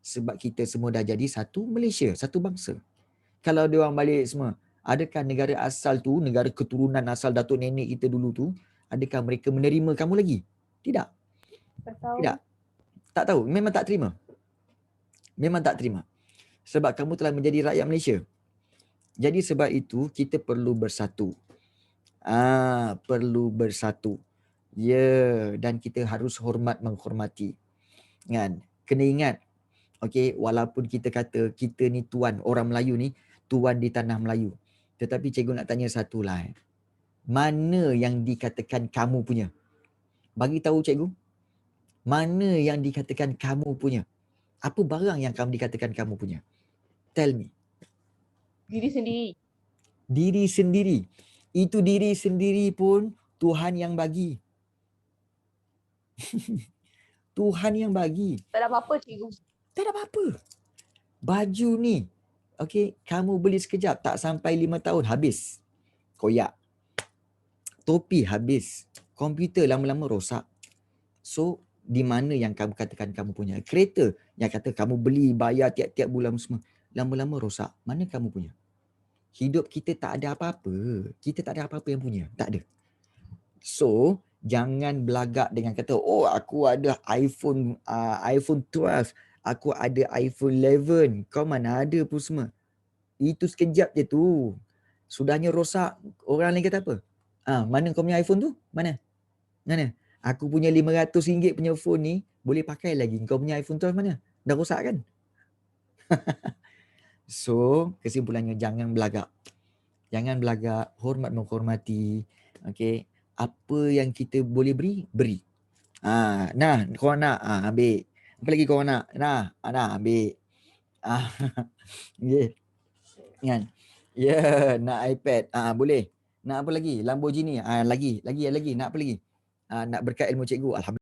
Sebab kita semua dah jadi satu Malaysia, satu bangsa. Kalau dia orang balik semua, adakah negara asal tu, negara keturunan asal datuk nenek kita dulu tu, adakah mereka menerima kamu lagi? Tidak. Tak tahu. Tidak. Tak tahu. Memang tak terima. Memang tak terima. Sebab kamu telah menjadi rakyat Malaysia. Jadi sebab itu kita perlu bersatu. Perlu bersatu. Ya, dan kita harus hormat menghormati. Kan? Kena ingat, okey, walaupun kita kata kita ni tuan, orang Melayu ni tuan di tanah Melayu. Tetapi cikgu nak tanya satu lah. Mana yang dikatakan kamu punya? Bagi tahu cikgu. Mana yang dikatakan kamu punya? Apa barang yang kamu dikatakan kamu punya? Tell me. Diri sendiri. Diri sendiri. Itu diri sendiri pun Tuhan yang bagi. Tuhan yang bagi. Tak ada apa-apa cikgu. Tak ada apa-apa. Baju ni, okey, kamu beli sekejap, tak sampai 5 tahun habis. Koyak. Topi habis. Komputer lama-lama rosak. So, di mana yang kamu katakan kamu punya? Kereta yang kata kamu beli, bayar tiap-tiap bulan semua, lama-lama rosak. Mana kamu punya? Hidup kita tak ada apa-apa. Kita tak ada apa-apa yang punya. Tak ada. So, jangan belagak dengan kata, oh aku ada iPhone 12, aku ada iPhone 11. Kau mana ada pun semua. Itu sekejap je tu. Sudahnya rosak, orang lain kata apa? Mana kau punya iPhone tu? Mana? Mana? Aku punya RM500 punya phone ni boleh pakai lagi. Kau punya iPhone 12 mana? Dah rosak kan? So, kesimpulannya jangan belagak. Jangan belagak, hormat menghormati. Okey. Apa yang kita boleh beri, beri. Nah, kau nak, ambil. Apa lagi kau nak? Nah, ambil. Okay. Kan? Ya, nak iPad. Boleh. Nak apa lagi? Lamborghini. Lagi. Nak apa lagi? Nak berkat ilmu cikgu. Alhamdulillah.